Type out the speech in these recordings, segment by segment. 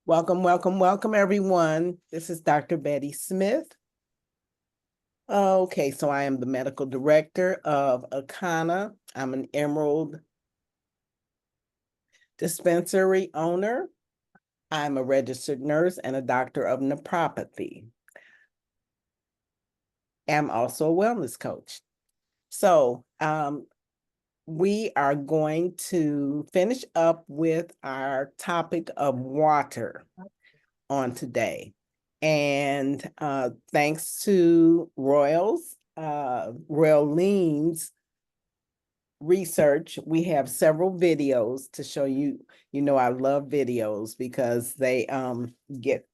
Welcome, welcome, welcome, everyone. This is Dr. Betty Smith. Okay, so I am the medical director of Akana. I'm an Emerald dispensary owner. I'm a registered nurse and a doctor of naturopathy. I'm also a wellness coach. So we are going to finish up with our topic of water on today. And thanks to Royalene's research, we have several videos to show you. You know, I love videos because they get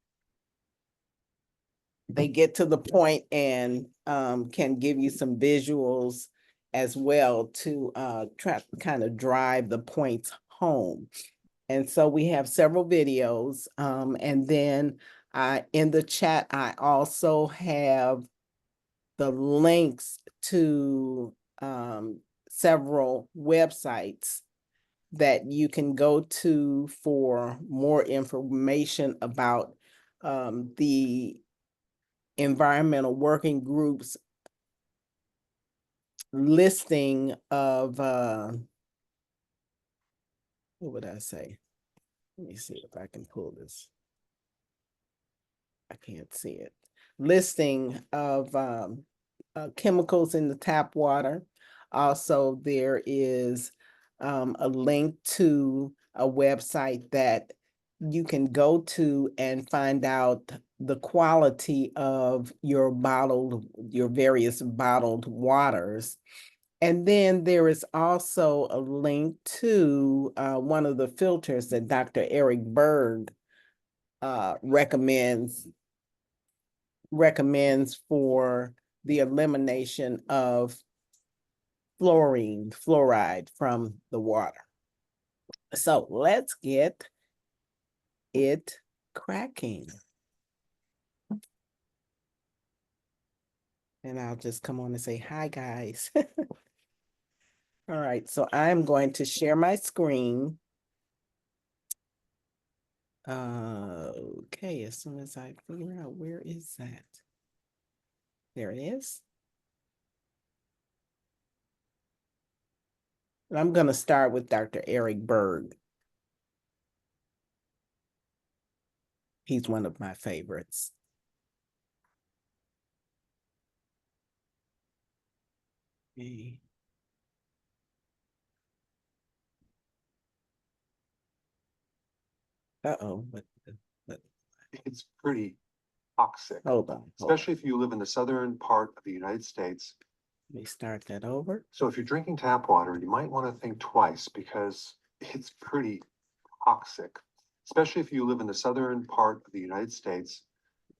to the point and can give you some visuals as well to try to kind of drive the points home. And so we have several videos. And then in the chat, I also have the links to several websites that you can go to for more information about the environmental working groups listing of, what would I say? Let me see if I can pull this. I can't see it. Listing of chemicals in the tap water. Also, there is a link to a website that you can go to and find out the quality of your various bottled waters. And then there is also a link to one of the filters that Dr. Eric Berg recommends for the elimination of fluoride from the water. So let's get it cracking. And I'll just come on and say, hi, guys. All right, so I'm going to share my screen. Okay, as soon as I figure out where is that. There it is. And I'm going to start with Dr. Eric Berg. He's one of my favorites. Okay. Uh-oh, but it's pretty toxic. Hold on. Especially if you live in the southern part of the United States. Let me start that over. So if you're drinking tap water, you might want to think twice because it's pretty toxic, especially if you live in the southern part of the United States,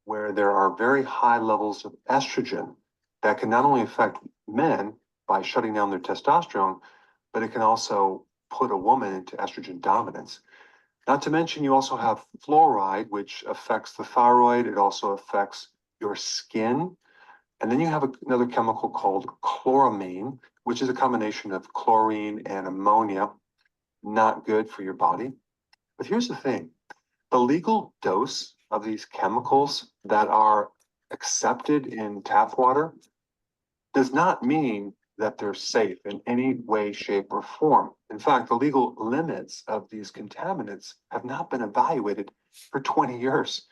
where there are very high levels of estrogen that can not only affect men by shutting down their testosterone, but it can also put a woman into estrogen dominance. Not to mention, you also have fluoride, which affects the thyroid. It also affects your skin. And then you have another chemical called chloramine, which is a combination of chlorine and ammonia. Not good for your body. But here's the thing. The legal dose of these chemicals that are accepted in tap water does not mean that they're safe in any way, shape, or form. In fact, the legal limits of these contaminants have not been evaluated for 20 years.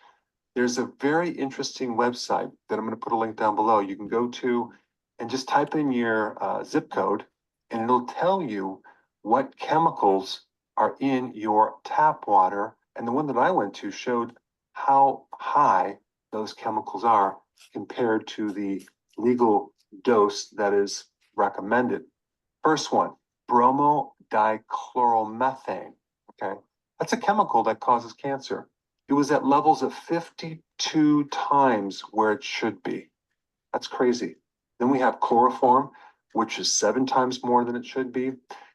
There's a very interesting website that I'm going to put a link down below. You can go to and just type in your zip code, and it'll tell you what chemicals are in your tap water. And the one that I went to showed how high those chemicals are compared to the legal dose that is recommended. First one, bromodichloromethane. Okay, that's a chemical that causes cancer. It was at levels of 52 times where it should be. That's crazy. Then we have chloroform, which is 7 times more than it should be.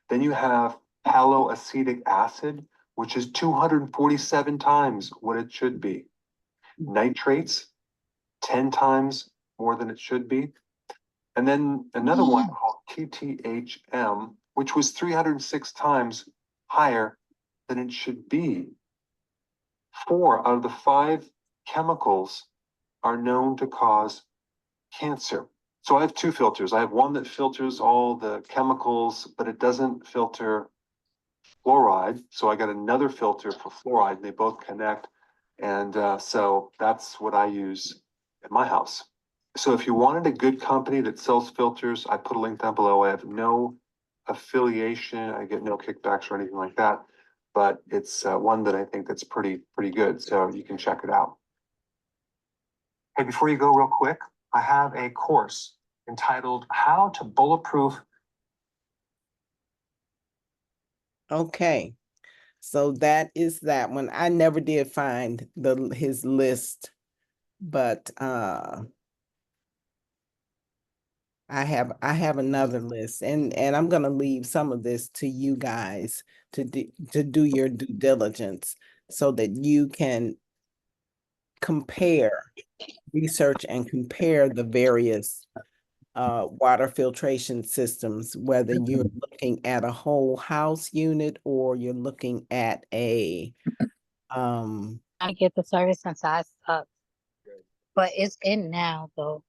Then you have haloacetic acid, which is 247 times what it should be. Nitrates, 10 times more than it should be. And then another one called TTHM, which was 306 times higher than it should be. 4 out of the 5 chemicals are known to cause cancer. So I have 2 filters. I have one that filters all the chemicals, but it doesn't filter fluoride. So I got another filter for fluoride, and they both connect. And so that's what I use at my house. So if you wanted a good company that sells filters, I put a link down below. I have no affiliation. I get no kickbacks or anything like that, but it's one that I think that's pretty good. So you can check it out. Hey, before you go real quick, I have a course entitled How to Bulletproof. Okay, so that is that one. I never did find his list, but I have another list, and I'm gonna leave some of this to you guys to do your due diligence so that you can research and compare the various water filtration systems, whether you're looking at a whole house unit or you're looking at a I get the service since I suck. But it's in now though.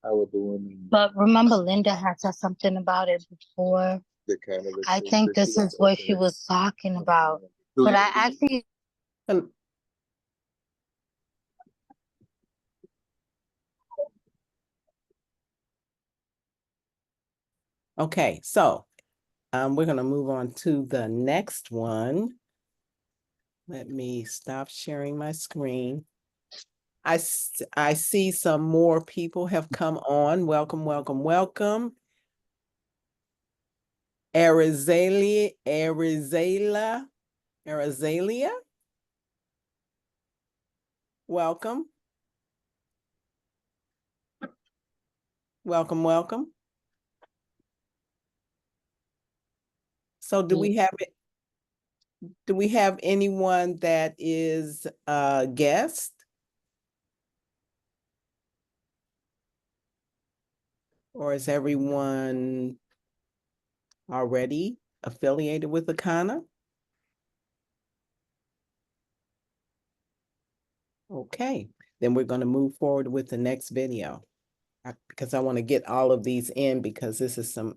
How would the women But remember Linda had said something about it before. the kind of? I think this is what she was talking about. But I actually okay, so we're gonna move on to the next one. Let me stop sharing my screen. I see some more people have come on. Welcome, welcome, welcome. Arizalia. Welcome. Welcome, welcome. So do we have anyone that is a guest? Or is everyone already affiliated with Akana? Okay, then we're going to move forward with the next video because I want to get all of these in because this is some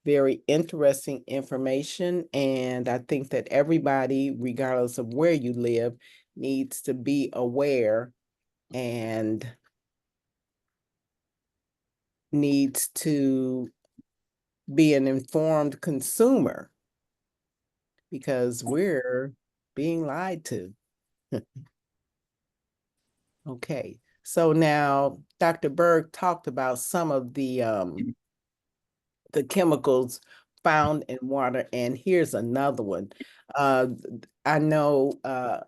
very interesting information. And I think that everybody, regardless of where you live, needs to be aware and needs to be an informed consumer because we're being lied to. Okay, so now Dr. Berg talked about some of the chemicals found in water, and here's another one. I know,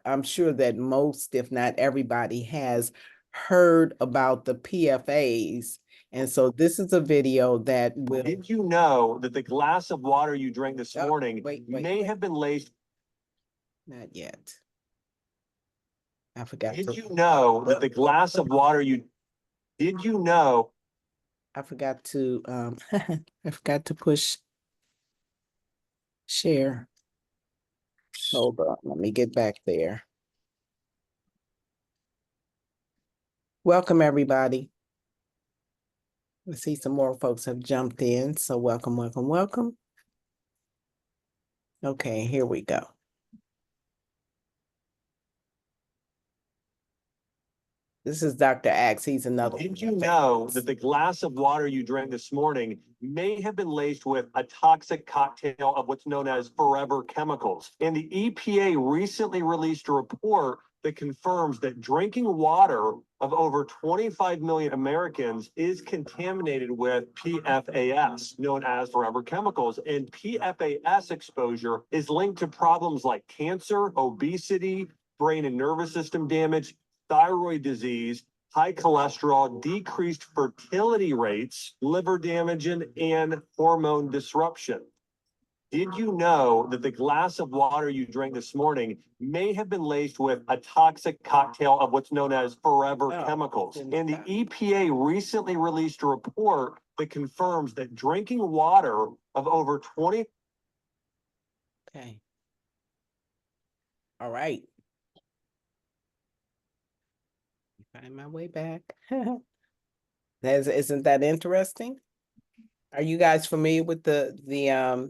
I'm sure that most, if not everybody, has heard about the PFAs. And so this is a video that will. Did you know that the glass of water you drank this morning may have been laced? Not yet. I forgot. Did you know that the glass of water did you know? I forgot to, I forgot to push share. Hold on, let me get back there. Welcome, everybody. I see some more folks have jumped in, so welcome, welcome, welcome. Okay, here we go. This is Dr. Axe. He's another. Did you know that the glass of water you drank this morning may have been laced with a toxic cocktail of what's known as forever chemicals? And the EPA recently released a report that confirms that drinking water of over 25 million Americans is contaminated with PFAS, known as forever chemicals. And PFAS exposure is linked to problems like cancer, obesity, brain and nervous system damage, thyroid disease, high cholesterol, decreased fertility rates, liver damage, and hormone disruption. Did you know that the glass of water you drank this morning may have been laced with a toxic cocktail of what's known as forever chemicals? And the EPA recently released a report that confirms that drinking water of over 20. Okay. All right. Find my way back. Isn't that interesting? Are you guys familiar with the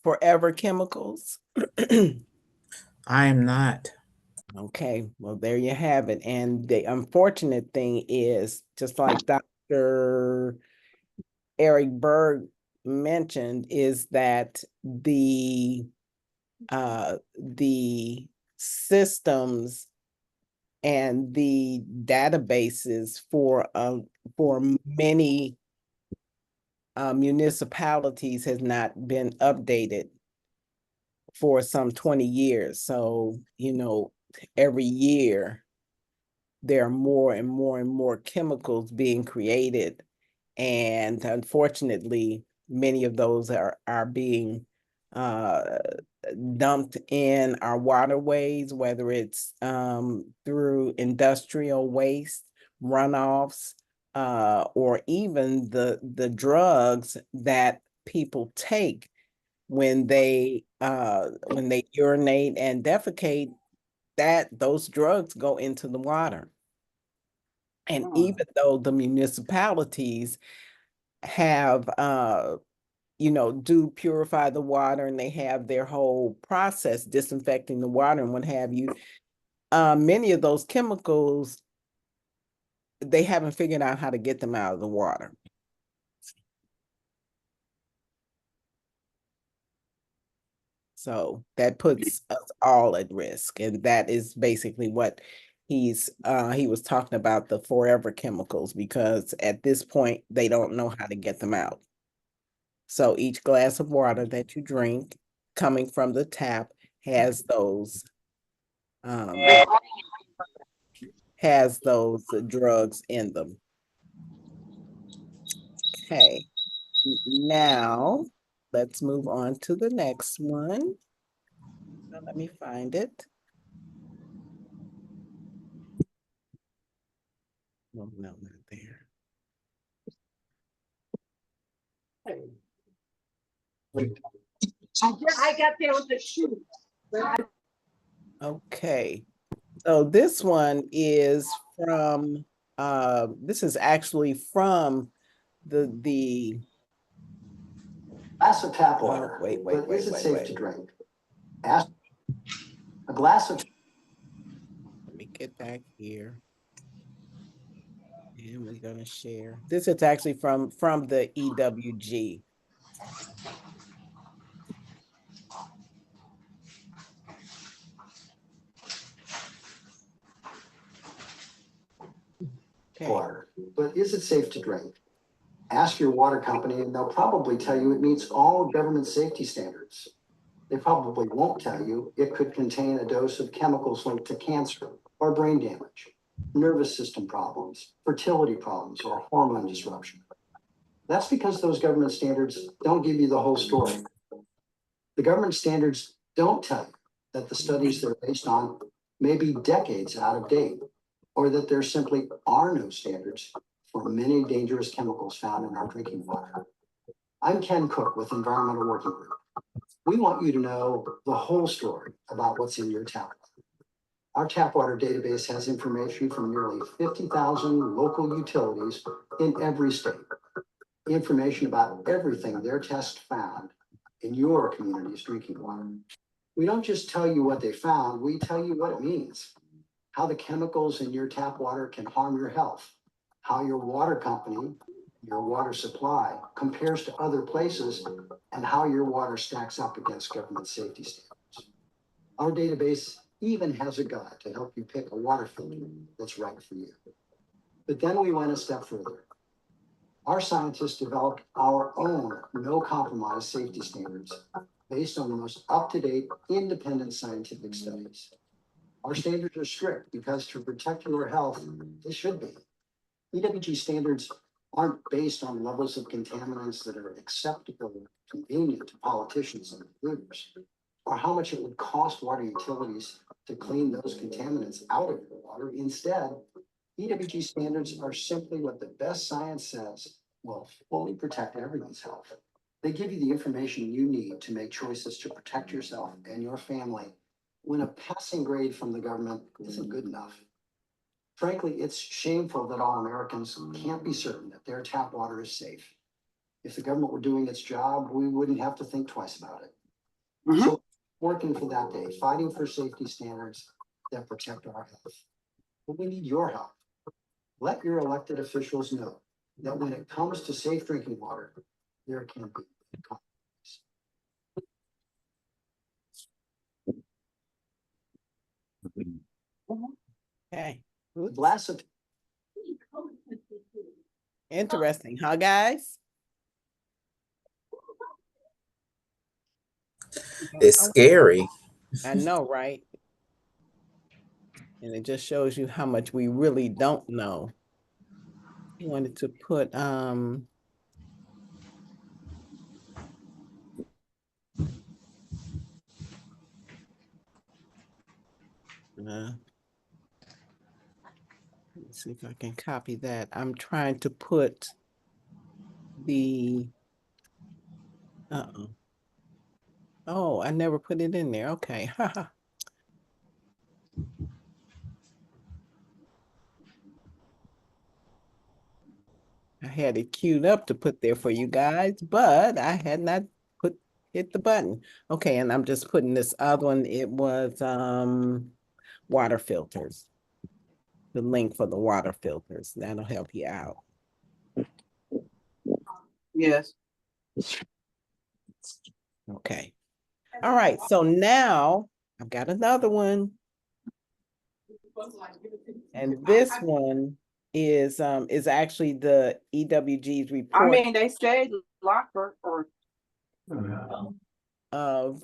Forever Chemicals? I am not. Okay, well, there you have it. And the unfortunate thing is, just like Dr. Eric Berg mentioned, is that the systems and the databases for many municipalities has not been updated for some 20 years. So, every year there are more and more and more chemicals being created. And unfortunately, many of those are being dumped in our waterways, whether it's through industrial waste, runoffs, or even the drugs that people take when they urinate and defecate, that those drugs go into the water. And even though the municipalities have do purify the water, and they have their whole process disinfecting the water and what have you, many of those chemicals, they haven't figured out how to get them out of the water. So that puts us all at risk. And that is basically what he was talking about, the forever chemicals, because at this point, they don't know how to get them out. So each glass of water that you drink coming from the tap has those drugs in them. Okay, now let's move on to the next one. Let me find it. No, not there. I got there with the shoe. Okay, so this one is from, this is actually from the Glass of tap water. wait, But is it safe wait. to drink? Ask a glass of. Let me get back here. And we're gonna share. This is actually from the EWG. Okay. Water, but is it safe to drink? Ask your water company and they'll probably tell you it meets all government safety standards. They probably won't tell you it could contain a dose of chemicals linked to cancer or brain damage, nervous system problems, fertility problems, or hormone disruption. That's because those government standards don't give you the whole story. The government standards don't tell you that the studies they're based on may be decades out of date, or that there simply are no standards for many dangerous chemicals found in our drinking water. I'm Ken Cook with Environmental Working Group. We want you to know the whole story about what's in your tap water. Our tap water database has information from nearly 50,000 local utilities in every state. Information about everything their test found in your community's drinking water. We don't just tell you what they found, we tell you what it means. How the chemicals in your tap water can harm your health, how your water company, your water supply compares to other places, and how your water stacks up against government safety standards. Our database even has a guide to help you pick a water filter that's right for you. But then we went a step further. Our scientists developed our own no compromise safety standards based on the most up-to-date independent scientific studies. Our standards are strict because to protect your health, they should be. EWG standards aren't based on levels of contaminants that are acceptable or convenient to politicians and polluters, or how much it would cost water utilities to clean those contaminants out of your water. Instead, EWG standards are simply what the best science says will fully protect everyone's health. They give you the information you need to make choices to protect yourself and your family when a passing grade from the government isn't good enough. Frankly, it's shameful that all Americans can't be certain that their tap water is safe. If the government were doing its job, we wouldn't have to think twice about it. Mhm. So working for that day, fighting for safety standards that protect our health. But we need your help. Let your elected officials know that when it comes to safe drinking water, there can be compromise. Okay, A glass of interesting, huh, guys? It's scary. I know, right? And it just shows you how much we really don't know. I wanted to put, let's see if I can copy that. I'm trying to put the, uh-oh. Oh, I never put it in there. Okay. haha. I had it queued up to put there for you guys, but I had not hit the button. Okay, and I'm just putting this other one. It was water filters. The link for the water filters. That'll help you out. Yes. Okay. All right. So now I've got another one. And this one is actually the EWG's I report mean, they said Lockford or of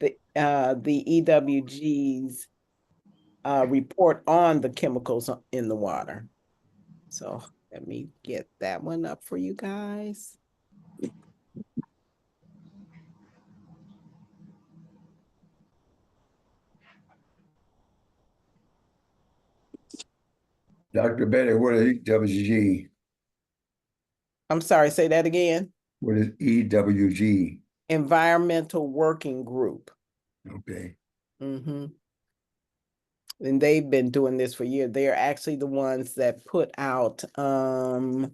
the EWG's report on the chemicals in the water. So let me get that one up for you guys. Dr. Betty, what is EWG? I'm sorry, say that again. What is EWG? Environmental Working Group. Okay. Mm-hmm. And they've been doing this for years. They're actually the ones that put out the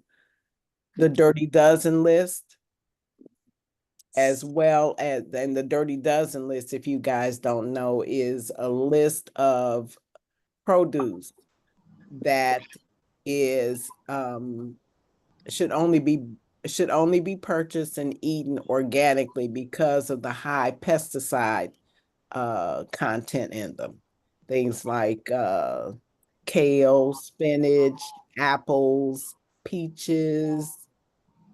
Dirty Dozen list, as well as, and the Dirty Dozen list, if you guys don't know, is a list of produce that is should only be purchased and eaten organically because of the high pesticide content in them. Things like kale, spinach, apples, peaches,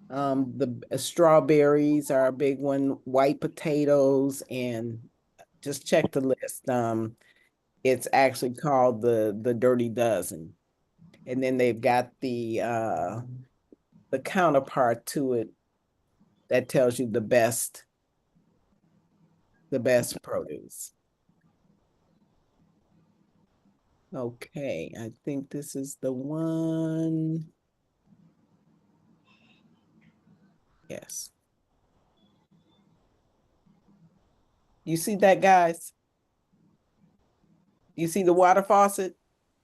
the strawberries are a big one, white potatoes, and just check the list. It's actually called the Dirty Dozen. And then they've got the counterpart to it that tells you the best produce. Okay, I think this is the one. Yes. You see that, guys? You see the water faucet?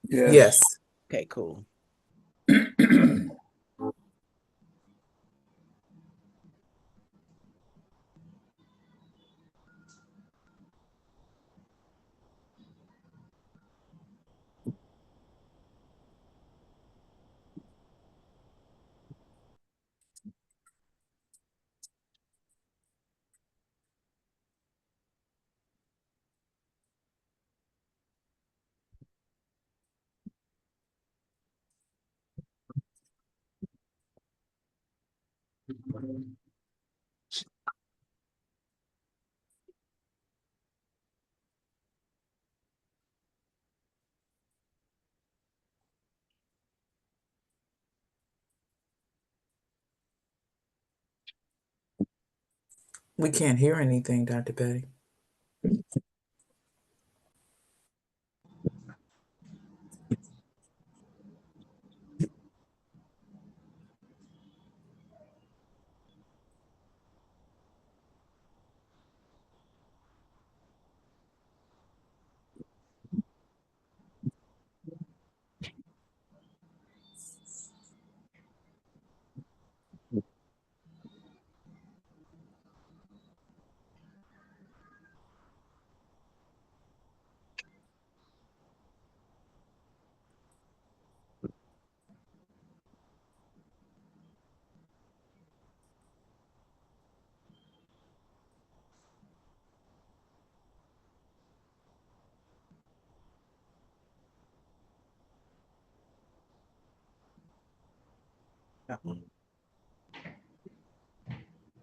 Yes. Okay, cool. We can't hear anything, Dr. Betty.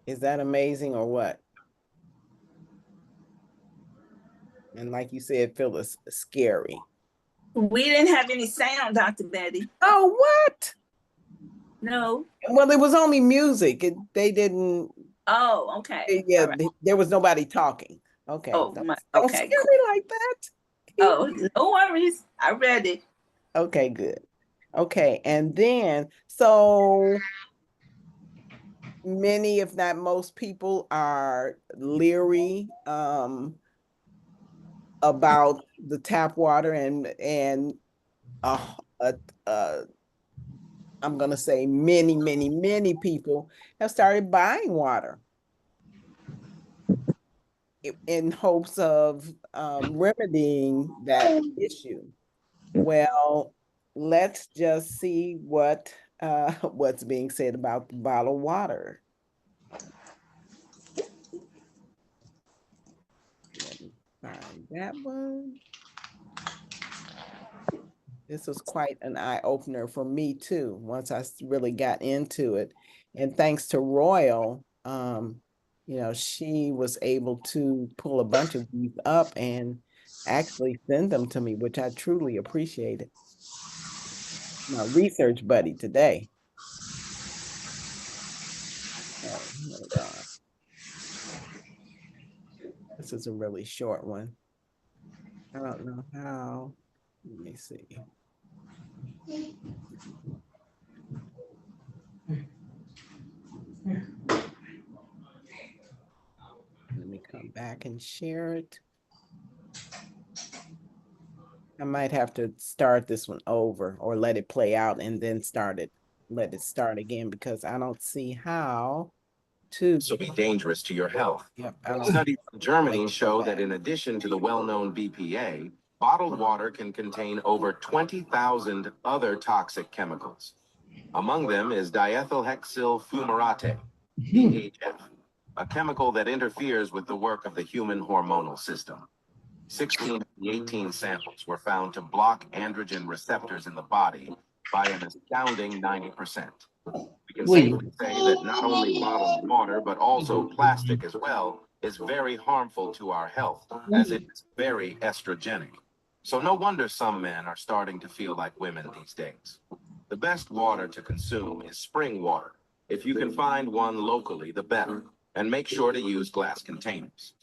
Is that amazing or what? And like you said, Phyllis, scary. We didn't have any sound, Dr. Betty. Oh, what? No. Well, it was only music. They didn't, Oh, okay. yeah, All right. there was nobody talking. Okay. Oh, Don't okay. scare me like that. Oh, no worries. I read it. Okay, good. Okay, and then, so many, if not most people are leery about the tap water and uh, uh, uh, I'm gonna say many people have started buying water in hopes of remedying that issue. Well, let's just see what's being said about the bottled water. Let me find that one. This was quite an eye opener for me too, once I really got into it. And thanks to Royal, she was able to pull a bunch of these up and actually send them to me, which I truly appreciated. My research buddy today. Oh, hold on. This is a really short one. I don't know how. Let me see. Let me come back and share it. I might have to start this one over or let it play out and then let it start again because I don't see how to. So be dangerous to your health. Yep, I don't. Studies from Germany show that in addition to the well-known BPA, bottled water can contain over 20,000 other toxic chemicals. Among them is diethylhexyl fumarate, DHF, a chemical that interferes with the work of the human hormonal system. 16 of the 18 samples were found to block androgen receptors in the body by an astounding 90%. We can safely say that not only bottled water, but also plastic as well, is very harmful to our health, as it is very estrogenic. So no wonder some men are starting to feel like women these days. The best water to consume is spring water. If you can find one locally, the better, and make sure to use glass containers.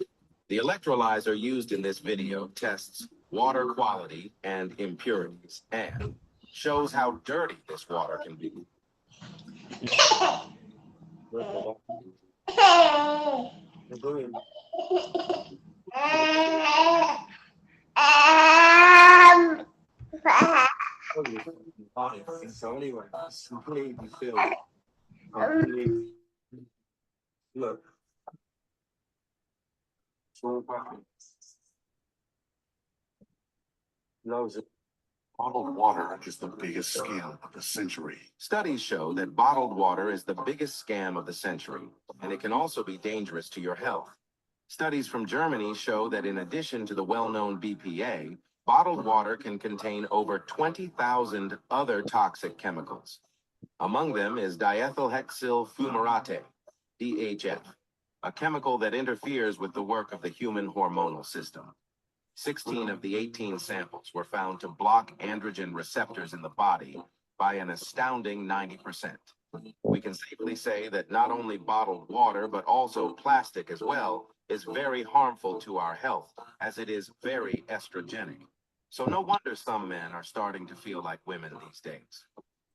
The electrolyzer used in this video tests water quality and impurities and shows how dirty this water can be. So anyway, completely filled. Look. Bottled water is the biggest scam of the century. Studies show that bottled water is the biggest scam of the century, and it can also be dangerous to your health. Studies from Germany show that in addition to the well-known BPA, bottled water can contain over 20,000 other toxic chemicals. Among them is diethylhexyl fumarate, DHF, a chemical that interferes with the work of the human hormonal system. 16 of the 18 samples were found to block androgen receptors in the body by an astounding 90%. We can safely say that not only bottled water, but also plastic as well, is very harmful to our health, as it is very estrogenic. So no wonder some men are starting to feel like women these days.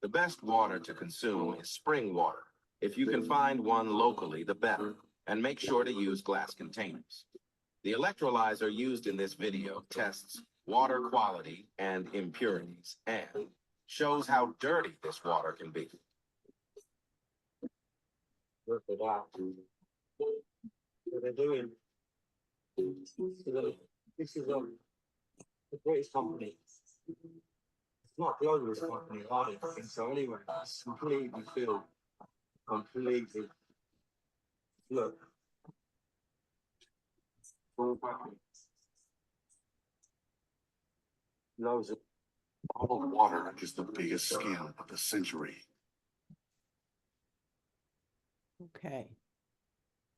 The best water to consume is spring water. If you can find one locally, the better, and make sure to use glass containers. The electrolyzer used in this video tests water quality and impurities and shows how dirty this water can be. What they're doing. This is the greatest company. It's not the oldest company, I don't think so anyway. It's completely filled. Completely. Look. Loads of bottled water is the biggest scam of the century. Okay.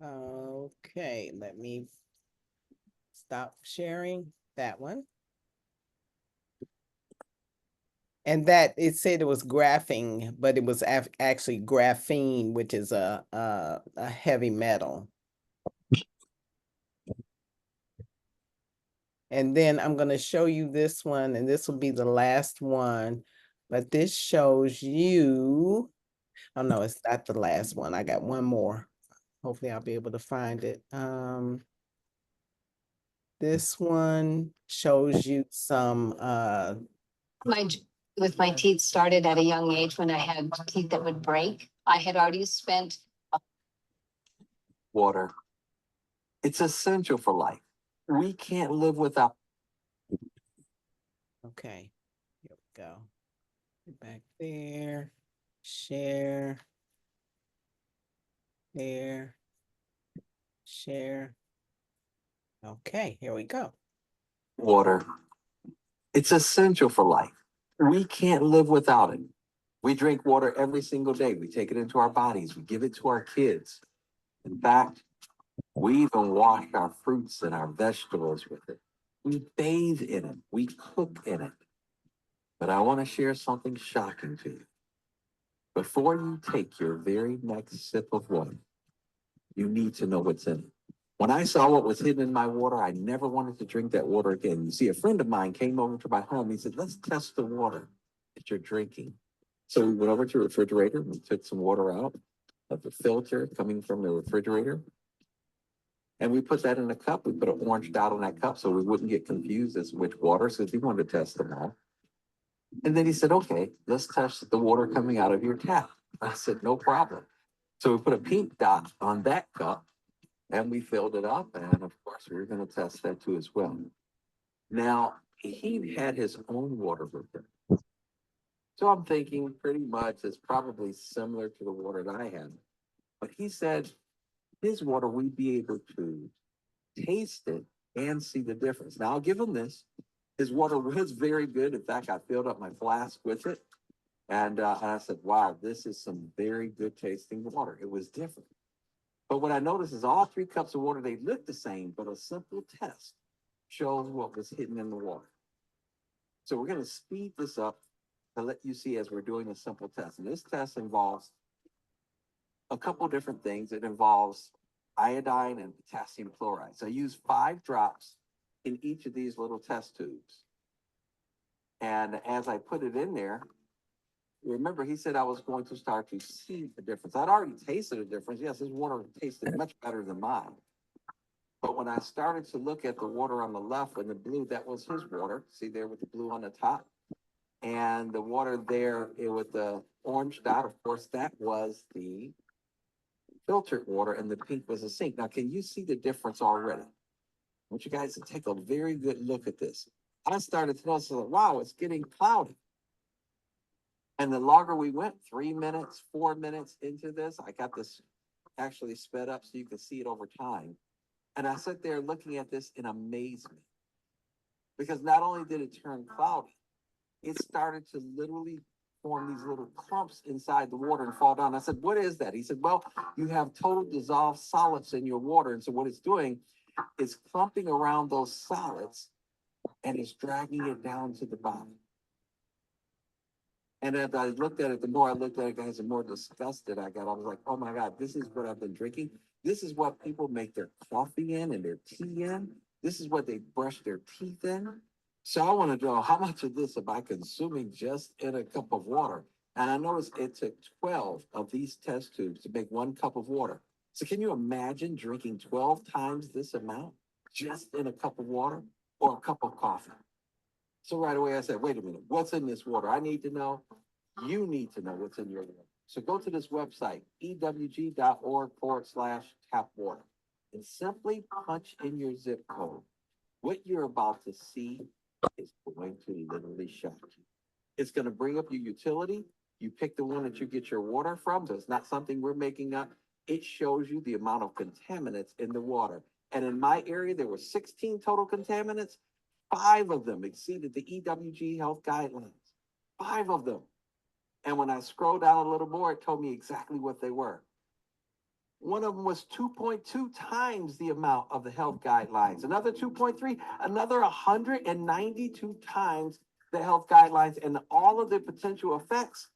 Okay, let me stop sharing that one. And that, it said it was graphene, but it was actually graphene, which is a heavy metal. And then I'm gonna show you this one, and this will be the last one, but this shows you, oh no, it's not the last one. I got one more. Hopefully I'll be able to find it. This one shows you some, With my teeth started at a young age when I had teeth that would break. I had already spent. Water. It's essential for life. We can't live without. okay, here we go. Get back there, share, there, share. Okay, here we go. Water. It's essential for life. We can't live without it. We drink water every single day. We take it into our bodies. We give it to our kids. In fact, we even wash our fruits and our vegetables with it. We bathe in it. We cook in it. But I want to share something shocking to you. Before you take your very next sip of water, you need to know what's in it. When I saw what was hidden in my water, I never wanted to drink that water again. You see, a friend of mine came over to my home. He said, let's test the water that you're drinking. So we went over to the refrigerator. We took some water out of the filter coming from the refrigerator. And we put that in a cup. We put an orange dot on that cup so we wouldn't get confused as to which water, since he wanted to test them all. And then he said, okay, let's test the water coming out of your tap. I said, no problem. So we put a pink dot on that cup and we filled it up. And of course, we were going to test that too as well. Now, he had his own water with him. So I'm thinking pretty much it's probably similar to the water that I had. But he said his water, we'd be able to taste it and see the difference. Now, I'll give him this. His water was very good. In fact, I filled up my flask with it. And I said, wow, this is some very good tasting water. It was different. But what I noticed is all 3 cups of water, they look the same, but a simple test shows what was hidden in the water. So we're going to speed this up to let you see as we're doing a simple test. And this test involves a couple different things. It involves iodine and potassium chloride. So I use 5 drops in each of these little test tubes. And as I put it in there, remember, he said I was going to start to see the difference. I'd already tasted a difference. Yes, his water tasted much better than mine. But when I started to look at the water on the left and the blue, that was his water. See there with the blue on the top? And the water there with the orange dot, of course, that was the filtered water, and the pink was the sink. Now, can you see the difference already? I want you guys to take a very good look at this. I started to notice, wow, it's getting cloudy. And the longer we went, 3 minutes, 4 minutes into this, I got this actually sped up so you can see it over time. And I sat there looking at this in amazement. Because not only did it turn cloudy, it started to literally form these little clumps inside the water and fall down. I said, what is that? He said, well, you have total dissolved solids in your water. And so what it's doing is clumping around those solids and it's dragging it down to the bottom. And as I looked at it, the more I looked at it, guys, the more disgusted I got. I was like, oh my God, this is what I've been drinking. This is what people make their coffee in and their tea in. This is what they brush their teeth in. So I want to know, how much of this am I consuming just in a cup of water? And I noticed it took 12 of these test tubes to make 1 cup of water. So can you imagine drinking 12 times this amount just in a cup of water or a cup of coffee? So right away I said, wait a minute, what's in this water? I need to know. You need to know what's in your water. So go to this website, ewg.org/tap water, and simply punch in your zip code. What you're about to see is going to literally shock you. It's going to bring up your utility. You pick the one that you get your water from, so it's not something we're making up. It shows you the amount of contaminants in the water. And in my area, there were 16 total contaminants. 5 of them exceeded the EWG health guidelines. 5 of them. And when I scrolled down a little more, it told me exactly what they were. one of them was 2.2 times the amount of the health guidelines. Another 2.3, another 192 times the health guidelines, and all of the potential effects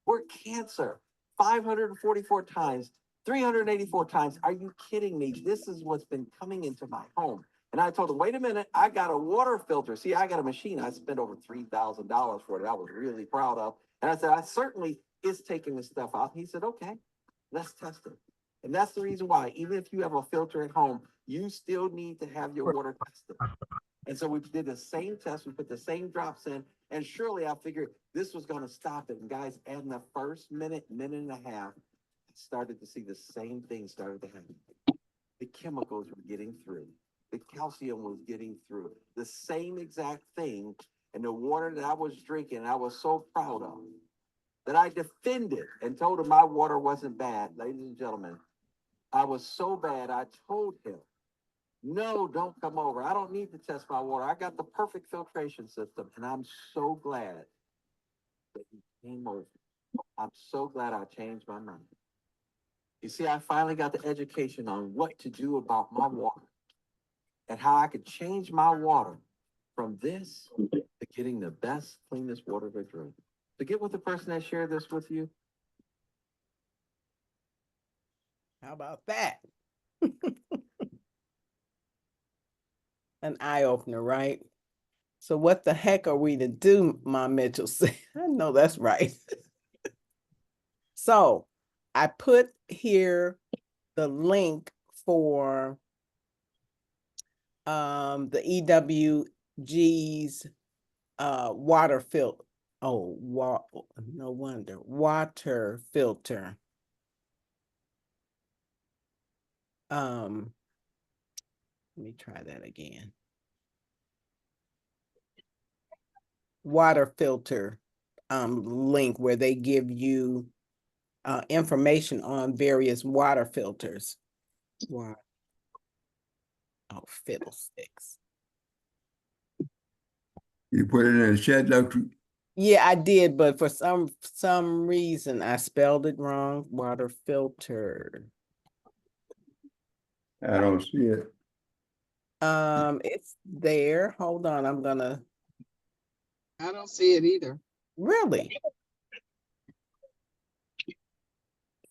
were cancer. 544 times, 384 times. Are you kidding me? This is what's been coming into my home. And I told him, wait a minute, I got a water filter. See, I got a machine. I spent over $3,000 for it. I was really proud of. And I said, I certainly is taking this stuff out. He said, okay, let's test it. And that's the reason why, even if you have a filter at home, you still need to have your water tested. And so we did the same test. We put the same drops in. And surely I figured this was going to stop it. And guys, in the first minute and a half, I started to see the same thing started to happen. The chemicals were getting through. The calcium was getting through. The same exact thing. And the water that I was drinking, I was so proud of, that I defended and told him my water wasn't bad. Ladies and gentlemen, I was so bad, I told him, no, don't come over. I don't need to test my water. I got the perfect filtration system. And I'm so glad that he came over. I'm so glad I changed my mind. You see, I finally got the education on what to do about my water and how I could change my water from this to getting the best, cleanest water to drink. To get with the person that shared this with you. How about that? An eye opener, right? So what the heck are we to do, Mom Mitchell said? I know that's right. So I put here the link for the EWG's water filter. Oh, no wonder. Water filter. Let me try that again. Water filter link where they give you information on various water filters. Wow. Oh, fiddlesticks. You put it in the chat, Doctor? Yeah, I did, but for some reason I spelled it wrong. Water filter. I don't see it. It's there. Hold on, I'm gonna. I don't see it either. Really?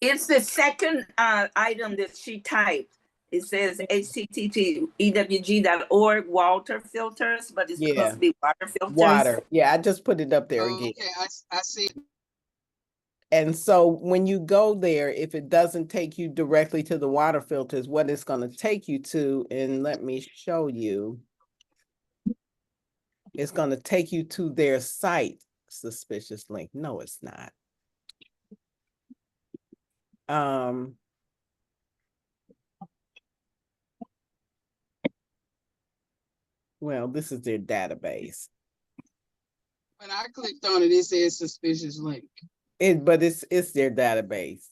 It's the second item that she typed. It says http://ewg.org water filters, but it's supposed to be water filters. Water. Yeah, I just put it up there again. Okay, I see it. And so when you go there, if it doesn't take you directly to the water filters, what it's going to take you to, and let me show you, it's going to take you to their site. Suspicious link. No, it's not. Well, this is their database. When I clicked on it, it says suspicious link. But it's their database.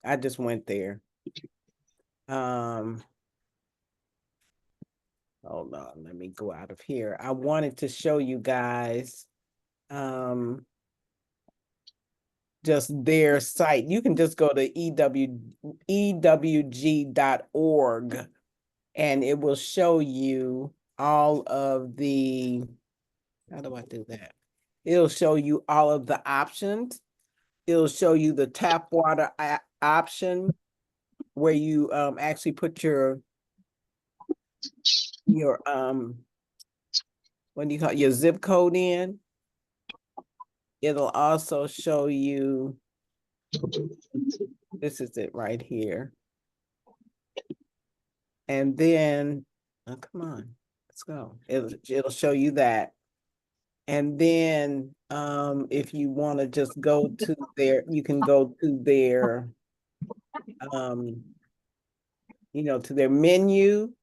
I just went there. Hold on, let me go out of here. I wanted to show you guys just their site. You can just go to ewg.org and it will show you all of the, how do I do that? It'll show you all of the options. It'll show you the tap water option where you actually put your what do you call it? Your zip code in. It'll also show you, this is it right here. And then, oh, come on, let's go. It'll show you that. And then if you want to just go to their, you can go to their, to their menu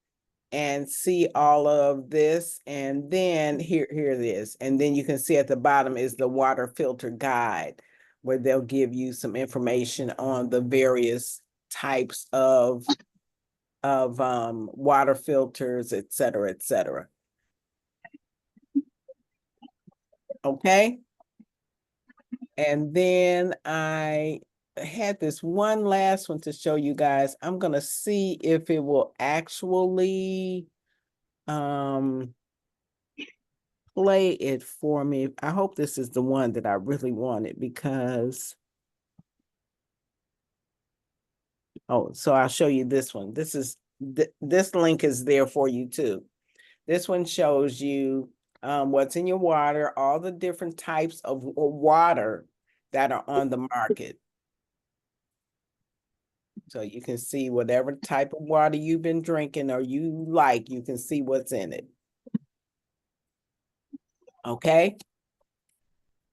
and see all of this. And then here it is. And then you can see at the bottom is the water filter guide, where they'll give you some information on the various types of water filters, et cetera, et cetera. Okay. And then I had this one last one to show you guys. I'm gonna see if it will actually play it for me. I hope this is the one that I really wanted because so I'll show you this one. This is this link is there for you too. This one shows you what's in your water, all the different types of water that are on the market. So you can see whatever type of water you've been drinking or you like, you can see what's in it. Okay.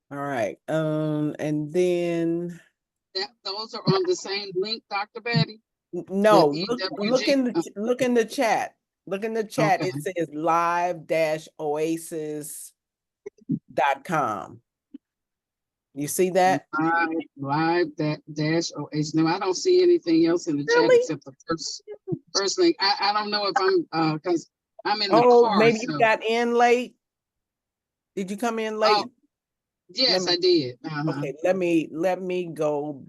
All right. And then Those are on the same link, Dr. Betty? no, The look in the EWG? look in the chat. Look in the chat. Okay. It says live-oasis.com. You see that? Live dash OH. No, I don't see anything else in the chat Really? except the first link. I don't know if I'm because I'm in the Oh, car. maybe So. you got in late. Did you come in late? Oh, yes, I did. Okay, let me go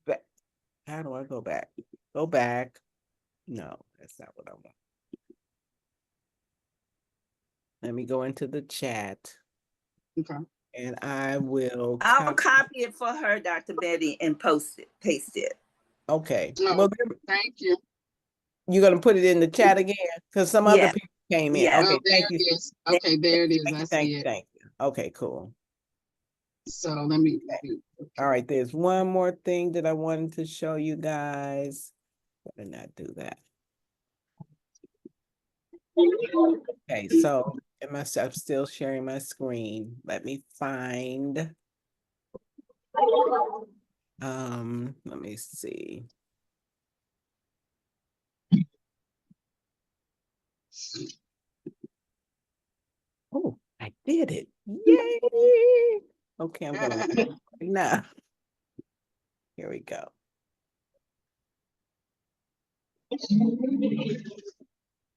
back. How do I go back? Go back. No, that's not what I want. Let me go into the chat. Okay. And I will I'll copy it for her, Dr. Betty, and paste it. Okay. Oh, Well, thank you. you're gonna put it in the chat again because some other Yeah. people came in. Yeah. Okay, Oh, there thank you. it is. Okay, there it is. I Thank see you. it. Thank you. Okay, cool. So let me. All right, there's one more thing that I wanted to show you guys. Better not do that. Okay, so I'm still sharing my screen. Let me find. Let me see. Oh, I did it. Yay! Okay, I'm gonna right now. Here we go.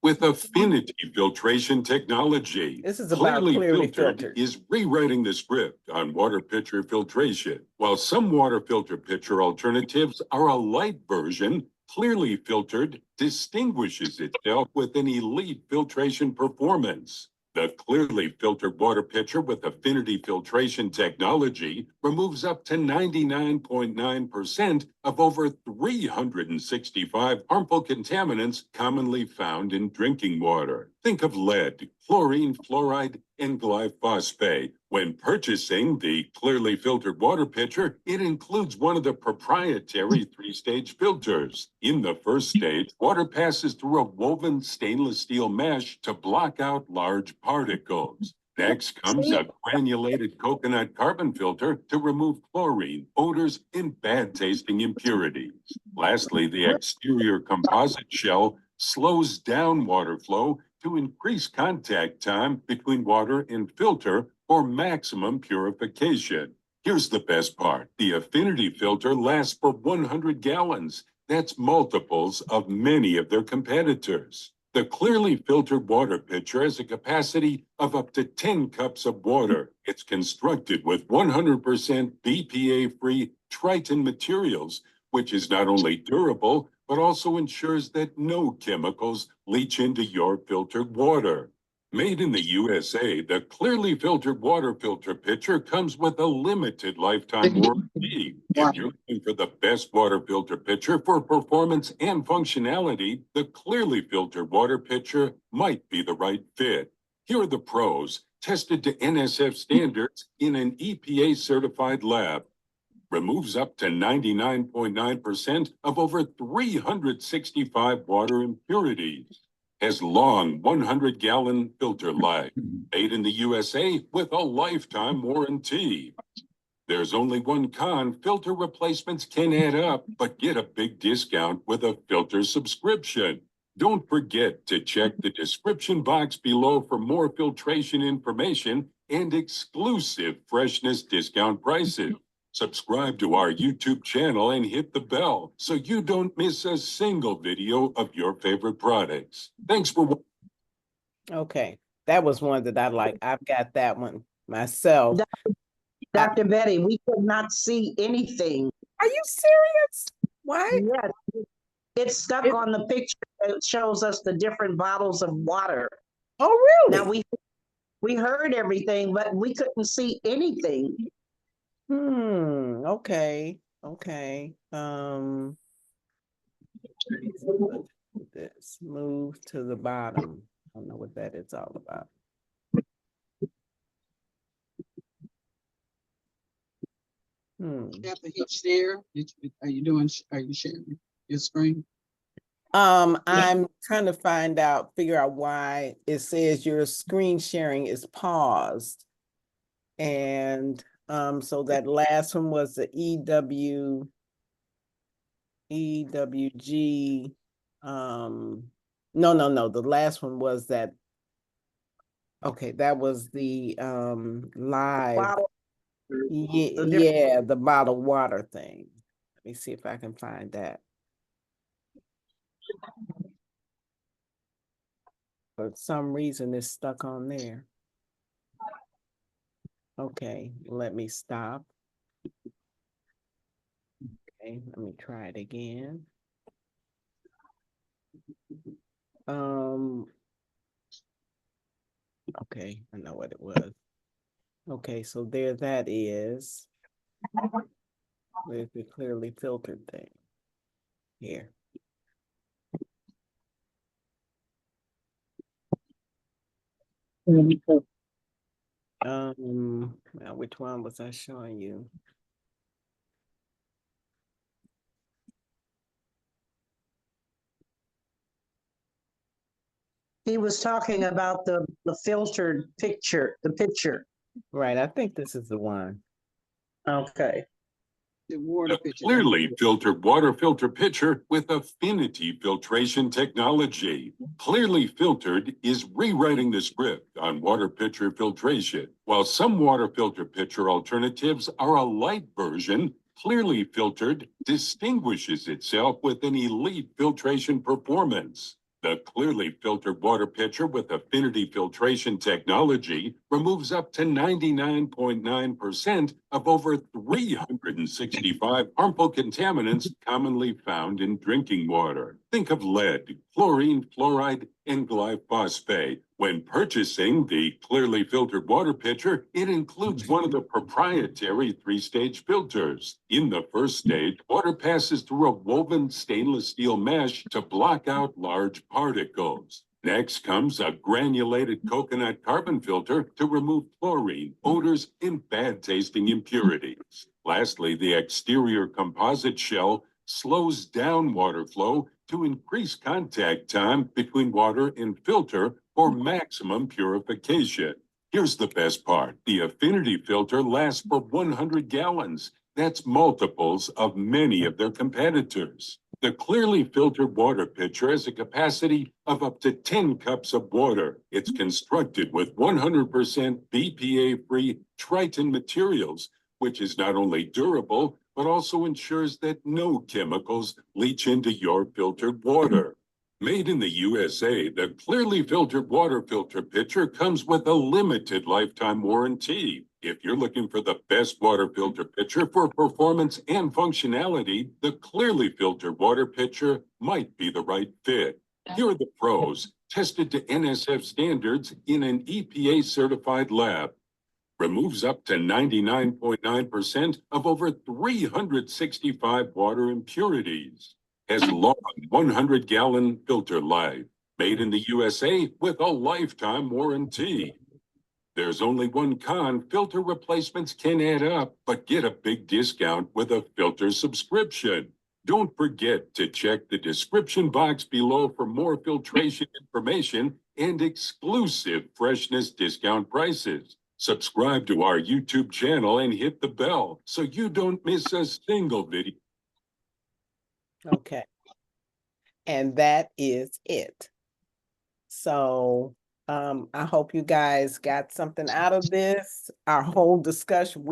With Affinity Filtration Technology, This is about Clearly Filtered. is rewriting the script on water pitcher filtration. While some water filter pitcher alternatives are a light version, Clearly Filtered distinguishes itself with an elite filtration performance. The Clearly Filtered water pitcher with Affinity Filtration Technology removes up to 99.9% of over 365 harmful contaminants commonly found in drinking water. Think of lead, chlorine, fluoride, and glyphosate. When purchasing the Clearly Filtered water pitcher, it includes one of the proprietary 3-stage filters. In the first stage, water passes through a woven stainless steel mesh to block out large particles. Next comes a granulated coconut carbon filter to remove chlorine, odors, and bad-tasting impurities. Lastly, the exterior composite shell slows down water flow to increase contact time between water and filter for maximum purification. Here's the best part. The Affinity filter lasts for 100 gallons. That's multiples of many of their competitors. The Clearly Filtered water pitcher has a capacity of up to 10 cups of water. It's constructed with 100% BPA-free Triton materials, which is not only durable, but also ensures that no chemicals leach into your filtered water. Made in the USA, the Clearly Filtered water filter pitcher comes with a limited lifetime warranty. If you're looking for the best water filter pitcher for performance and functionality, the Clearly Filtered water pitcher might be the right fit. Here are the pros, tested to NSF standards in an EPA certified lab. Removes up to 99.9% of over 365 water impurities. Has long 100-gallon filter life. Made in the USA with a lifetime warranty. There's only one con: filter replacements can add up, but get a big discount with a filter subscription. Don't forget to check the description box below for more filtration information and exclusive freshness discount prices. Subscribe to our YouTube channel and hit the bell so you don't miss a single video of your favorite products. Thanks for watching. Okay, that was one that I like. I've got that one myself. Dr. Betty, we could not see anything Are you serious? Why? Yes, it's stuck on the picture that shows us the different bottles of water. Oh, Now, really? we heard everything, but we couldn't see anything. Okay, okay. This move to the bottom. I don't know what that is all about. You have to hit share. Are you sharing your screen? I'm trying to figure out why it says your screen sharing is paused. And so that last one was the EWG. No, the last one was that. Okay, that was the live. Bottle. Yeah, the bottled water thing. Let me see if I can find that. For some reason, it's stuck on there. Okay, let me stop. Okay, let me try it again. Okay, I know what it was. Okay, so there that is. There's the clearly filtered thing. Here. Now which one was I showing you? He was talking about the filtered picture, the picture. Right, I think this is the one. Okay. The water A picture. clearly filtered water filter pitcher with affinity filtration technology. Clearly Filtered is rewriting the script on water pitcher filtration. While some water filter pitcher alternatives are a light version, Clearly Filtered distinguishes itself with an elite filtration performance. The clearly filtered water pitcher with affinity filtration technology removes up to 99.9% of over 365 harmful contaminants commonly found in drinking water. Think of lead, chlorine, fluoride, and glyphosate. When purchasing the clearly filtered water pitcher, it includes one of the proprietary 3-stage filters. In the first stage, water passes through a woven stainless steel mesh to block out large particles. Next comes a granulated coconut carbon filter to remove chlorine, odors, and bad-tasting impurities. Lastly, the exterior composite shell slows down water flow to increase contact time between water and filter for maximum purification. Here's the best part. The affinity filter lasts for 100 gallons. That's multiples of many of their competitors. The clearly filtered water pitcher has a capacity of up to 10 cups of water. It's constructed with 100% BPA-free Triton materials, which is not only durable, but also ensures that no chemicals leach into your filtered water. Made in the USA, the clearly filtered water filter pitcher comes with a limited lifetime warranty. If you're looking for the best water filter pitcher for performance and functionality, the clearly filtered water pitcher might be the right fit. Here are the pros, tested to NSF standards in an EPA certified lab. Removes up to 99.9% of over 365 water impurities. Has long 100-gallon filter life. Made in the USA with a lifetime warranty. There's only one con: filter replacements can add up, but get a big discount with a filter subscription. Don't forget to check the description box below for more filtration information and exclusive freshness discount prices. Subscribe to our YouTube channel and hit the bell so you don't miss a single video. Okay. And that is it. So I hope you guys got something out of this. Our whole discussion,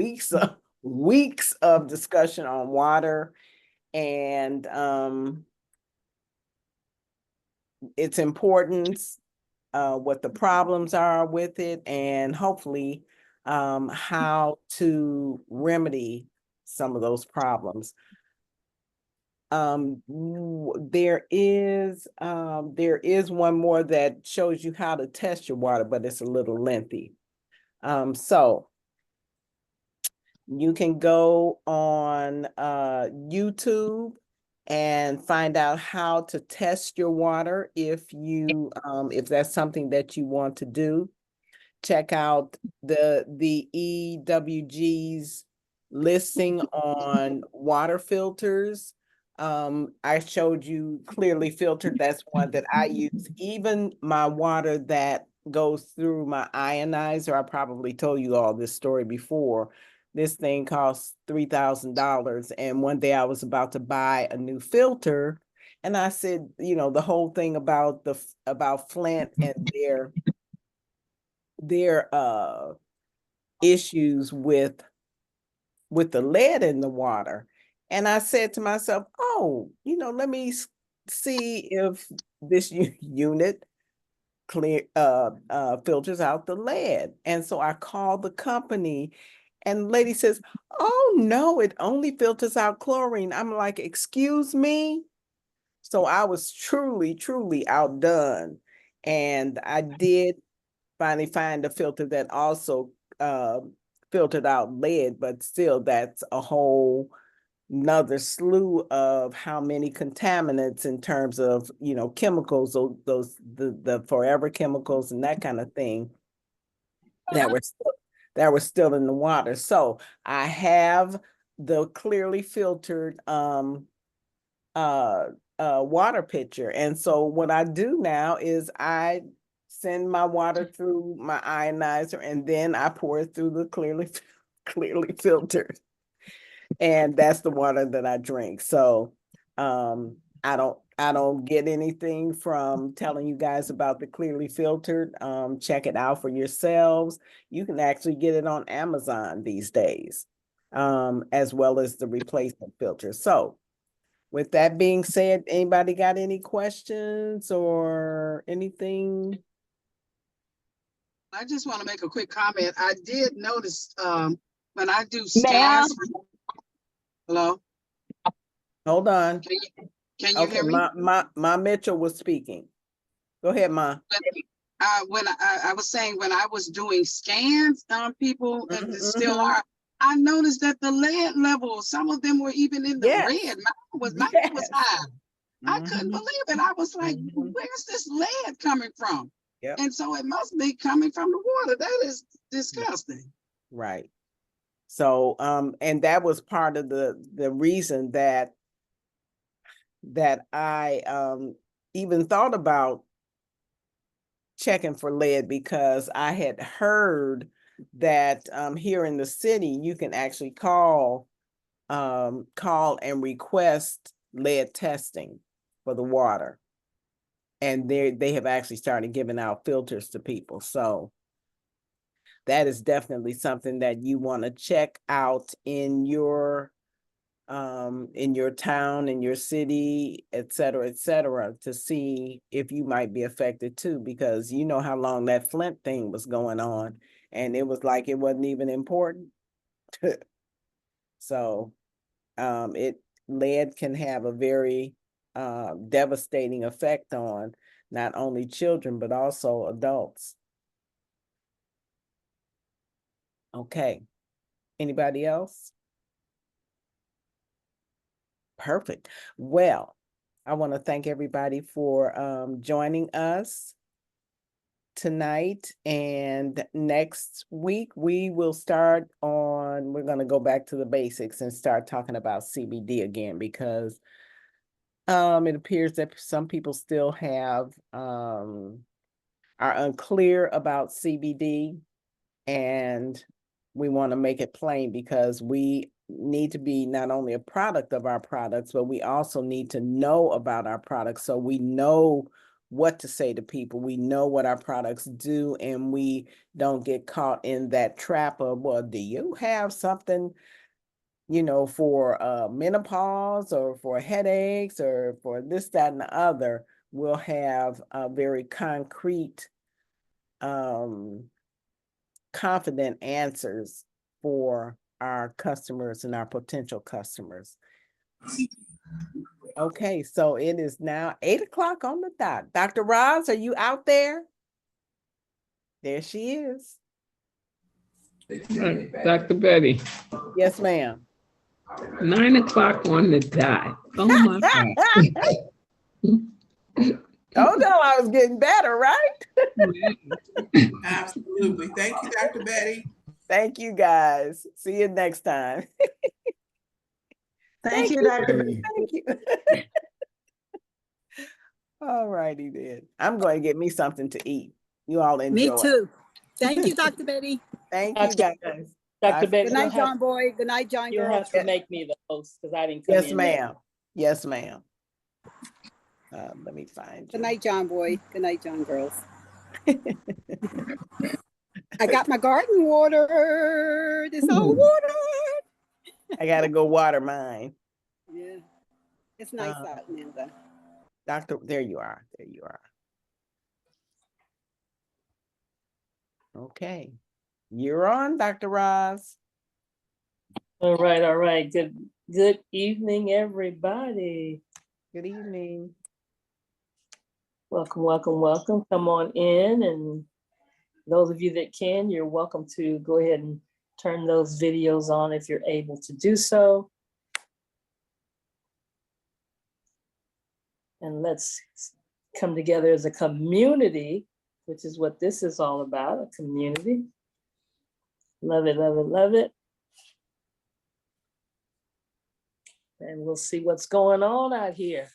weeks of discussion on water, and its importance, what the problems are with it, and hopefully how to remedy some of those problems. there is one more that shows you how to test your water, but it's a little lengthy. So you can go on YouTube and find out how to test your water if that's something that you want to do. Check out the EWG's listing on water filters. I showed you Clearly Filtered. That's one that I use. Even my water that goes through my ionizer, I probably told you all this story before. This thing costs $3,000. And one day I was about to buy a new filter, and I said, the whole thing about Flint and their issues with the lead in the water. And I said to myself, oh, let me see if this unit filters out the lead. And so I called the company, and the lady says, oh no, it only filters out chlorine. I'm like, excuse me? So I was truly, truly outdone. And I did finally find a filter that also filtered out lead, but still that's a whole another slew of how many contaminants in terms of, chemicals, the forever chemicals and that kind of thing that were still in the water. So I have the Clearly Filtered water pitcher. And so what I do now is I send my water through my ionizer, and then I pour it through the Clearly Filtered. And that's the water that I drink. So I don't get anything from telling you guys about the Clearly Filtered. Check it out for yourselves. You can actually get it on Amazon these days, as well as the replacement filter. So with that being said, anybody got any questions or anything? I just want to make a quick comment. I did notice when I do scans. Hello? Hold on. Can you hear me? Ma Mitchell was speaking. Go ahead, Ma. When I was saying, when I was doing scans on people, and still are, I noticed that the lead level, some of them were even in the red. Mine was high. I couldn't believe it. I was like, where's this lead coming from? Yep. And so it must be coming from the water. That is disgusting. Right. So, and that was part of the reason that I even thought about checking for lead, because I had heard that here in the city, you can actually call and request lead testing for the water. And they have actually started giving out filters to people. So that is definitely something that you want to check out in your town, in your city, et cetera, to see if you might be affected too, because you know how long that Flint thing was going on, and it was like it wasn't even important. So lead can have a very devastating effect on not only children, but also adults. Okay. Anybody else? Perfect. Well, I want to thank everybody for joining us tonight. And next week, we're going to go back to the basics and start talking about CBD again, because it appears that some people still are unclear about CBD, and we want to make it plain, because we need to be not only a product of our products, but we also need to know about our products, so we know what to say to people. We know what our products do, and we don't get caught in that trap of, well, do you have something, for menopause or for headaches or for this, that, and the other. We'll have a very concrete, confident answers for our customers and our potential customers. Okay, so it is now 8 o'clock on the dot. Dr. Roz, are you out there? There she is. Dr. Betty, Yes, ma'am. 9 o'clock on the dot. Oh my God. Told y'all I was getting better, right? Absolutely. Thank you, Dr. Betty. Thank you, guys. See you next time. Thank you, Dr. Thank you. All righty then. I'm going to get me something to eat. You all enjoy. Me too. Thank you, Dr. Betty. Thank you, guys. Dr. Bye. Betty. Good night, John Boy. Good night, John You'll Girl. have to make me the host because I didn't come Yes, in. ma'am. Yes, ma'am. Let me find you. Good night, John Boy. Good night, John Girls. I got my garden water. This all water. I gotta go water mine. Yeah. It's nice out, Amanda. Doctor, there you are. There you are. Okay. You're on, Dr. Roz. All right, all right. Good evening, everybody. Good evening. Welcome, welcome, welcome. Come on in, and those of you that can, you're welcome to go ahead and turn those videos on if you're able to do so. And let's come together as a community, which is what this is all about, a community. Love it, love it, love it. And we'll see what's going on out here.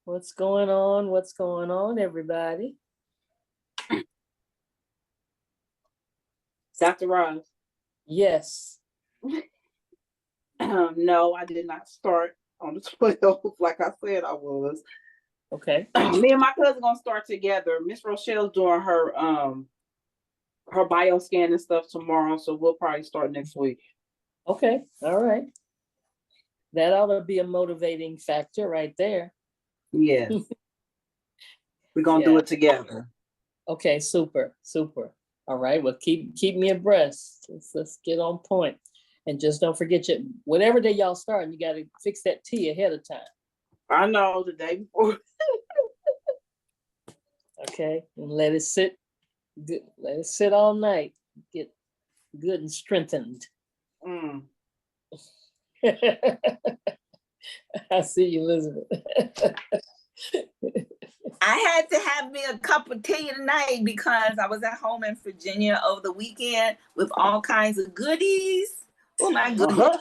What's going on, everybody? Dr. Ross. Yes. No, I did not start on the 12th like I said I was. Okay. Me and my cousin gonna start together. Miss Rochelle's doing her her bio scan and stuff tomorrow, so we'll probably start next week. Okay, all right. That ought to be a motivating factor right there. Yes. We're gonna do it together. Okay, super, super. All right, well, keep me abreast. Let's get on point. And just don't forget whatever day y'all starting, you gotta fix that tea ahead of time. I know, the day before. Okay, and let it sit good. Let it sit all night. Get good and strengthened. Mm. I see you, Elizabeth. I had to have me a cup of tea tonight because I was at home in Virginia over the weekend with all kinds of goodies. Oh my goodness.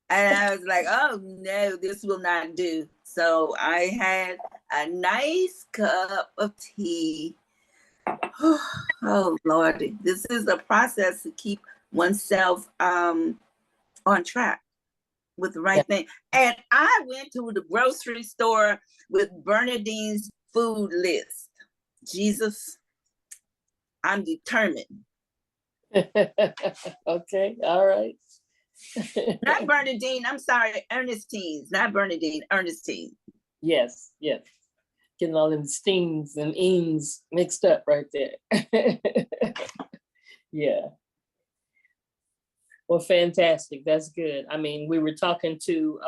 And I was like, oh no, this will not do. So I had a nice cup of tea. Oh Lord, this is a process to keep oneself on track with the right thing. And I went to the grocery store with Bernadine's food list. Jesus, I'm determined. Okay, all right. Not Bernadine, I'm sorry, Ernestine's, not Bernadine, Ernestine. Yes, yes. Getting all them steams and eens mixed up right there. Yeah. Well, fantastic. That's good. I mean, we were talking to,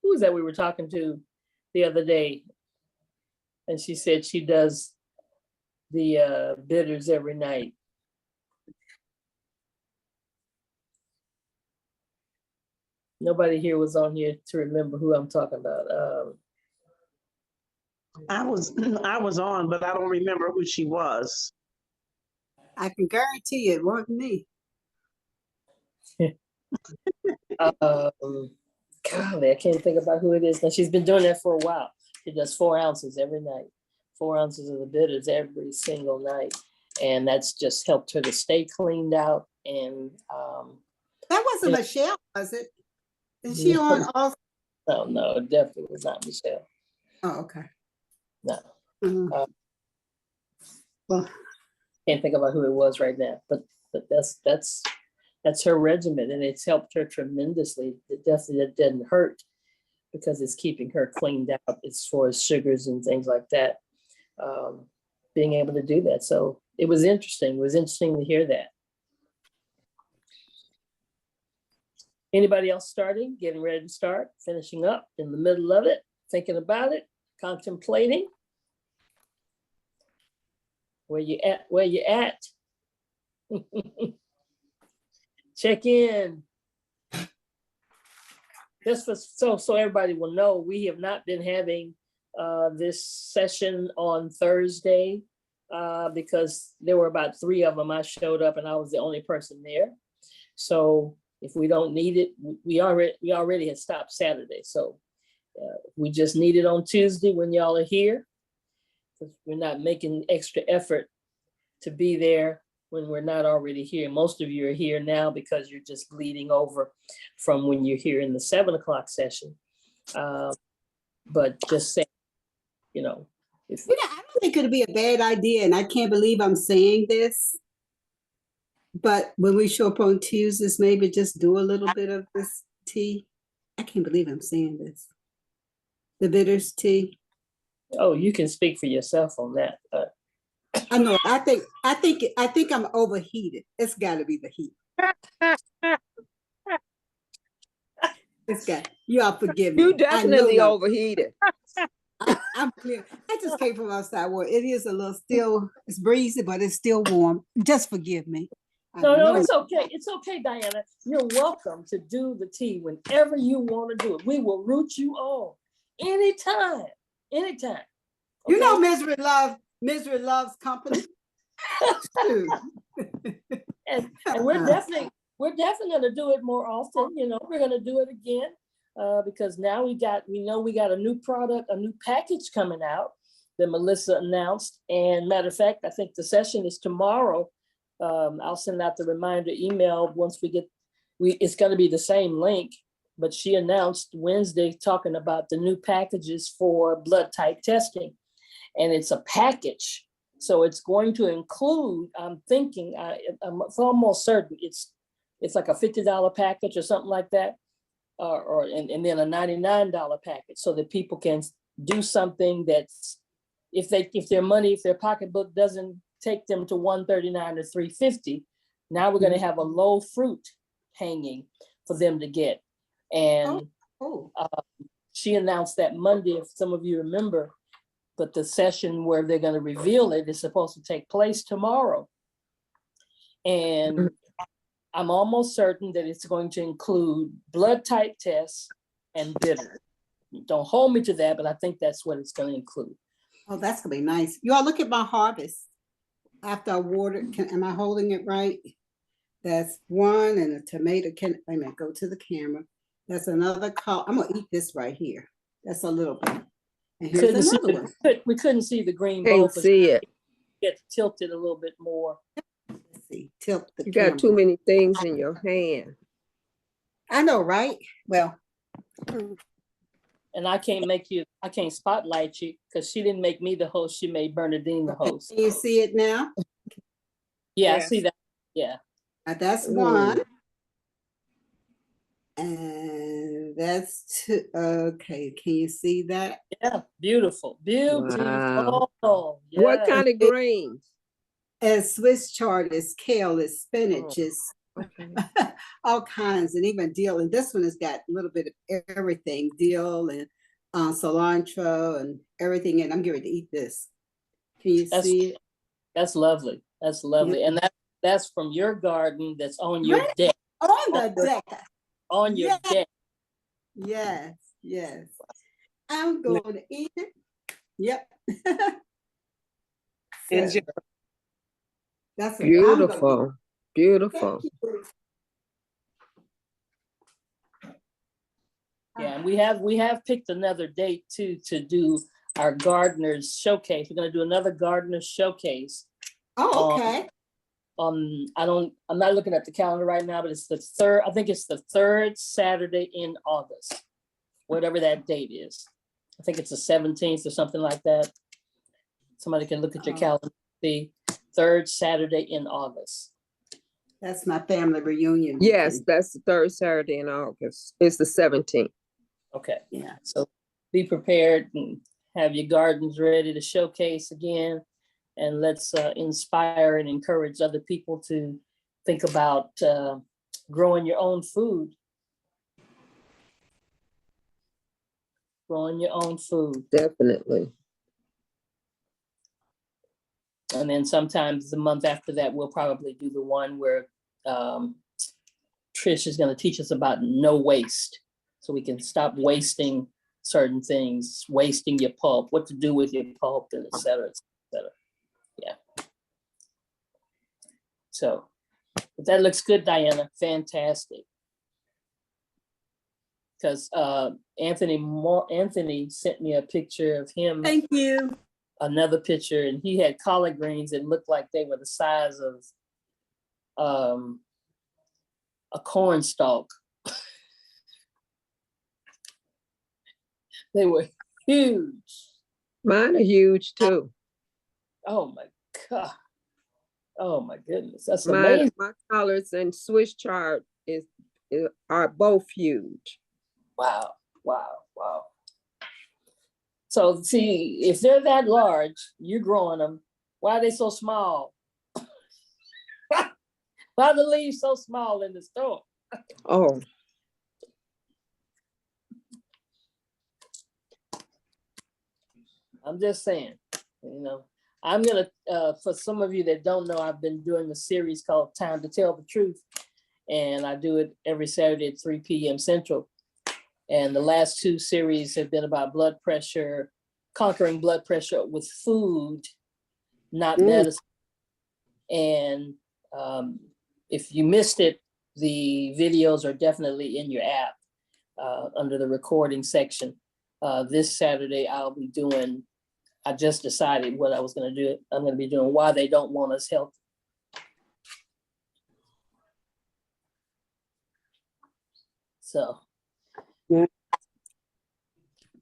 who was that we were talking to the other day? And she said she does the bitters every night. Nobody here was on here to remember who I'm talking about. I was on, but I don't remember who she was. I can guarantee it wasn't me. Golly, I can't think about who it is. Now she's been doing that for a while. She does 4 ounces every night, 4 ounces of the bitters every single night. And that's just helped her to stay cleaned out. And That wasn't Michelle, was it? Is she on also? No, no, it definitely was not Michelle. Oh, okay. No. Well, can't think about who it was right now, but that's her regimen, and it's helped her tremendously. It definitely didn't hurt because it's keeping her cleaned out as far as sugars and things like that. Being able to do that, so it was interesting. It was interesting to hear that. Anybody else starting, getting ready to start, finishing up, in the middle of it, thinking about it, contemplating? Where you at? Where you at? Check in. Just for, so everybody will know, we have not been having this session on Thursday because there were about 3 of them. I showed up and I was the only person there. So if we don't need it, we already had stopped Saturday. So we just need it on Tuesday when y'all are here. Because we're not making extra effort to be there when we're not already here. Most of you are here now because you're just bleeding over from when you're here in the 7 o'clock session. But just saying, you know, if I don't think it'd be a bad idea, and I can't believe I'm saying this. But when we show up on Tuesdays, maybe just do a little bit of this tea. I can't believe I'm saying this. The bitters tea. Oh, you can speak for yourself on that. I know. I think I'm overheated. It's got to be the heat. It's got. You all forgive me. You definitely I know overheated. I'm clear. I just came from outside where it is a little still. It's breezy, but it's still warm. Just forgive me. No, it's okay. It's okay, Diana. You're welcome to do the tea whenever you want to do it. We will root you on anytime. Anytime. Okay? You know, Misery loves company. and we're definitely gonna do it more often. You know, we're gonna do it again because now we know we got a new product, a new package coming out that Melissa announced. And matter of fact, I think the session is tomorrow. I'll send out the reminder email once it's going to be the same link, but she announced Wednesday talking about the new packages for blood type testing, and it's a package. So it's going to include, I'm thinking, I'm almost certain it's like a $50 package or something like that, and then a $99 package, so that people can do something that's, if their pocketbook doesn't take them to $139 or $350, now we're going to have a low fruit hanging for them to get. And she announced that Monday, if some of you remember, but the session where they're going to reveal it is supposed to take place tomorrow. And I'm almost certain that it's going to include blood type tests and bitter. Don't hold me to that, but I think that's what it's going to include. Oh, that's going to be nice. You all look at my harvest. After I watered, am I holding it right? That's one, and a tomato wait a minute, go to the camera. That's another call. I'm gonna eat this right here. That's a little bit. And here's another one. We couldn't see the green bowl. Can't see it. Get tilted a little bit more. Let's see, tilt the You camera. got too many things in your hand. I know, right? Well. And I can't spotlight you because she didn't make me the host. She made Bernadine the host. Can you see it now? Yeah, yes. I see that. Yeah. That's one. And that's two. Okay, can you see that? Yeah, beautiful. Beautiful. Wow. Yes. What kind of greens? As Swiss chard is kale, is spinach, is all kinds, and even dill. And this one has got a little bit of everything, dill and cilantro and everything. And I'm getting ready to eat this. Can you see it? That's lovely. That's lovely. Yeah. And that's from your garden that's on your deck. On the deck. On your deck. Yes, yes. I'm going to eat it. Yep. So, that's beautiful. Beautiful. Yeah, and we have picked another date too to do our gardeners showcase. We're going to do another gardeners showcase. Oh, okay. I'm not looking at the calendar right now, but it's the third. I think it's the third Saturday in August, whatever that date is. I think it's the 17th or something like that. Somebody can look at your calendar. The third Saturday in August. That's my family reunion. Yes, that's the third Saturday in August. It's the 17th. Okay. Yeah. So be prepared and have your gardens ready to showcase again. And let's inspire and encourage other people to think about growing your own food growing your own food. Definitely. And then sometimes the month after that, we'll probably do the one where Trish is going to teach us about no waste. So we can stop wasting certain things, wasting your pulp, what to do with your pulp, and et cetera, et cetera. Yeah. So but that looks good, Diana. Fantastic. Because Anthony sent me a picture of him. Thank you. Another picture, and he had collard greens that looked like they were the size of a corn stalk. They were huge. Mine are huge too. Oh my God. Oh my goodness. That's My amazing. collards and Swiss chard are both huge. Wow, wow, wow. So see, if they're that large, you're growing them. Why are they so small? Why are the leaves so small in the store? Oh. I'm just saying, I'm gonna, for some of you that don't know, I've been doing a series called Time to Tell the Truth. And I do it every Saturday at 3 p.m. Central. And the last two series have been about blood pressure, conquering blood pressure with food, not medicine. And if you missed it, the videos are definitely in your app under the recording section. This Saturday, I just decided what I was going to do. I'm going to be doing why they don't want us healthy. So,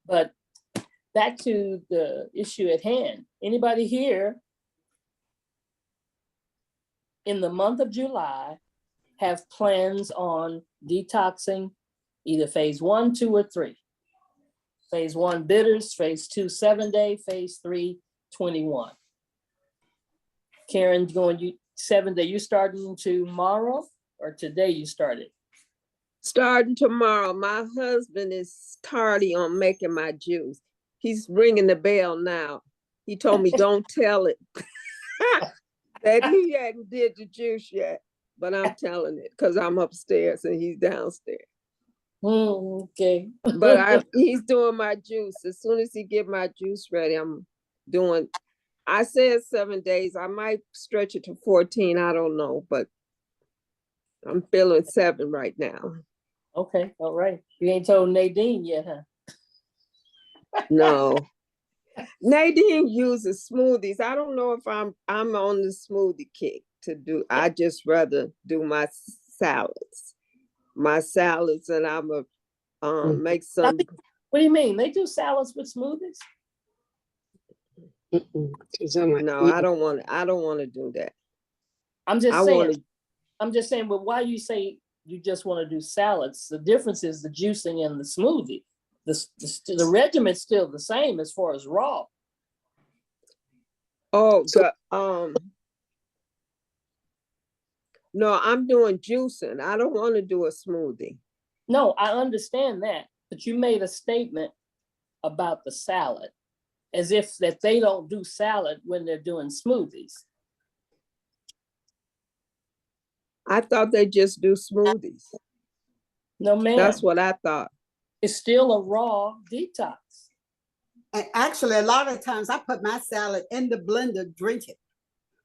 but back to the issue at hand. Anybody here in the month of July have plans on detoxing either phase 1, 2, or 3? Phase 1 bitters, phase 2 7-day, phase 3 21. Karen, going 7-day, you starting tomorrow or today you started? Starting tomorrow. My husband is tardy on making my juice. He's ringing the bell now. He told me don't tell it that he hadn't did the juice yet, but I'm telling it because I'm upstairs and he's downstairs. Okay. But he's doing my juice. As soon as he get my juice ready, I'm doing, I said 7 days. I might stretch it to 14. I don't know, but I'm feeling 7 right now. Okay, all right. You ain't told Nadine yet, huh? No. Nadine uses smoothies. I don't know if I'm on the smoothie kick to do. I just rather do my salads. And I'm a make some. What do you mean? They do salads with smoothies? No, I don't want to do that. I'm just saying, but why you say you just want to do salads? The difference is the juicing and the smoothie. The regimen's still the same as far as raw. Oh, no, I'm doing juicing. I don't want to do a smoothie. No, I understand that, but you made a statement about the salad as if that they don't do salad when they're doing smoothies. I thought they just do smoothies. No, ma'am. That's what I thought. It's still a raw detox. And actually, a lot of times I put my salad in the blender, drink it,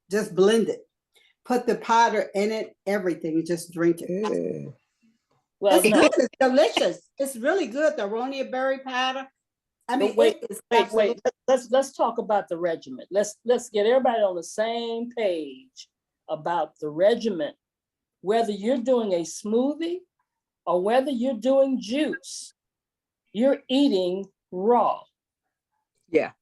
just blend it. Put the powder in it, everything, just drink it. Well, it's good. It's delicious. It's really good. The aronia berry powder. I mean, wait. Let's talk about the regimen. Let's get everybody on the same page about the regimen. Whether you're doing a smoothie or whether you're doing juice, you're eating raw. Yeah.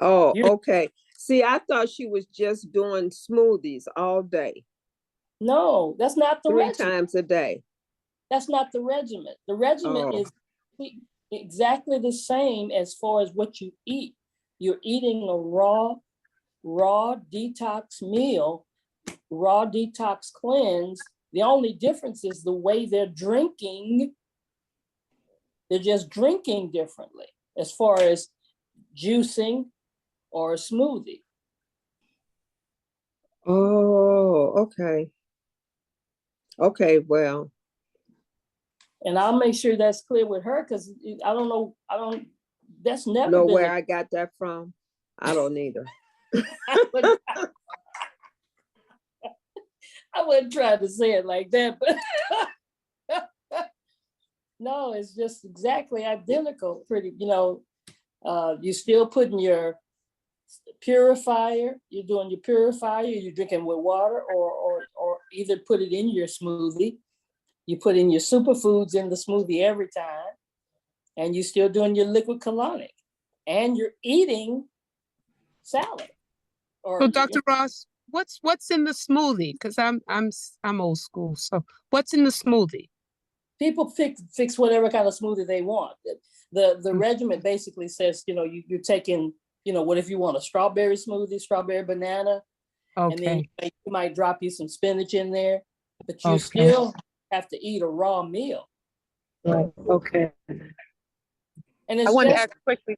Oh, okay. See, I thought she was just doing smoothies all day. No, that's not the regimen. 3 times a day. That's not the regimen. The regimen is exactly the same as far as what you eat. You're eating a raw detox meal, raw detox cleanse. The only difference is the way they're drinking They're just drinking differently as far as juicing or a smoothie. Oh, okay. Okay, well, And I'll make sure that's clear with her, because I don't know, that's never know been. where I got that from? I don't either. I wasn't trying to say it like that, but no, it's just exactly identical. Pretty, you're still putting your purifier, you're doing your purifier, you're drinking with water, or either put it in your smoothie. You put in your superfoods in the smoothie every time, and you're still doing your liquid colonic, and you're eating salad. So Dr. Ross, what's in the smoothie? Because I'm old school. So what's in the smoothie? People fix whatever kind of smoothie they want. The regimen basically says, you're taking, what if you want a strawberry smoothie, strawberry banana, and then you might drop you some spinach in there, but you still have to eat a raw meal. Right. Okay. And I want to ask quickly.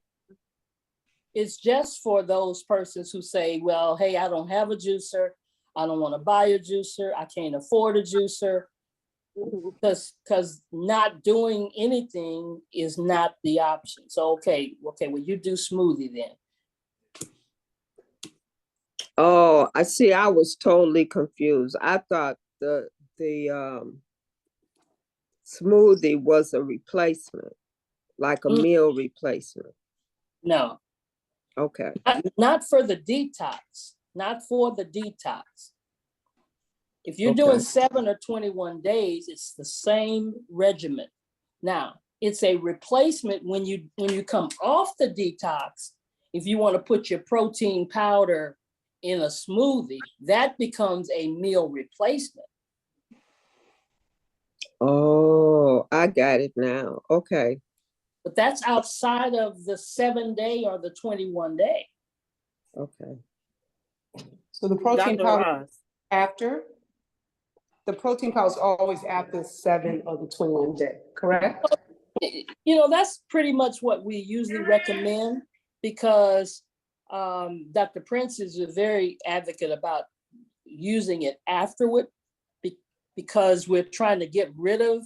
It's just for those persons who say, well, hey, I don't have a juicer. I don't want to buy a juicer. I can't afford a juicer. Because not doing anything is not the option. So, okay, well, you do smoothie then. Oh, I see. I was totally confused. I thought the smoothie was a replacement, like a meal replacement. No. Okay. Not for the detox. Not for the detox. If you're doing 7 or 21 days, it's the same regimen. Now, it's a replacement when you come off the detox. If you want to put your protein powder in a smoothie, that becomes a meal replacement. Oh, I got it now. Okay. But that's outside of the 7-day or the 21-day. Okay. So the protein Dr. powder Ross. after? The protein powder is always after 7 or the 21 day, correct? That's pretty much what we usually recommend, because Dr. Prince is a very advocate about using it afterward, because we're trying to get rid of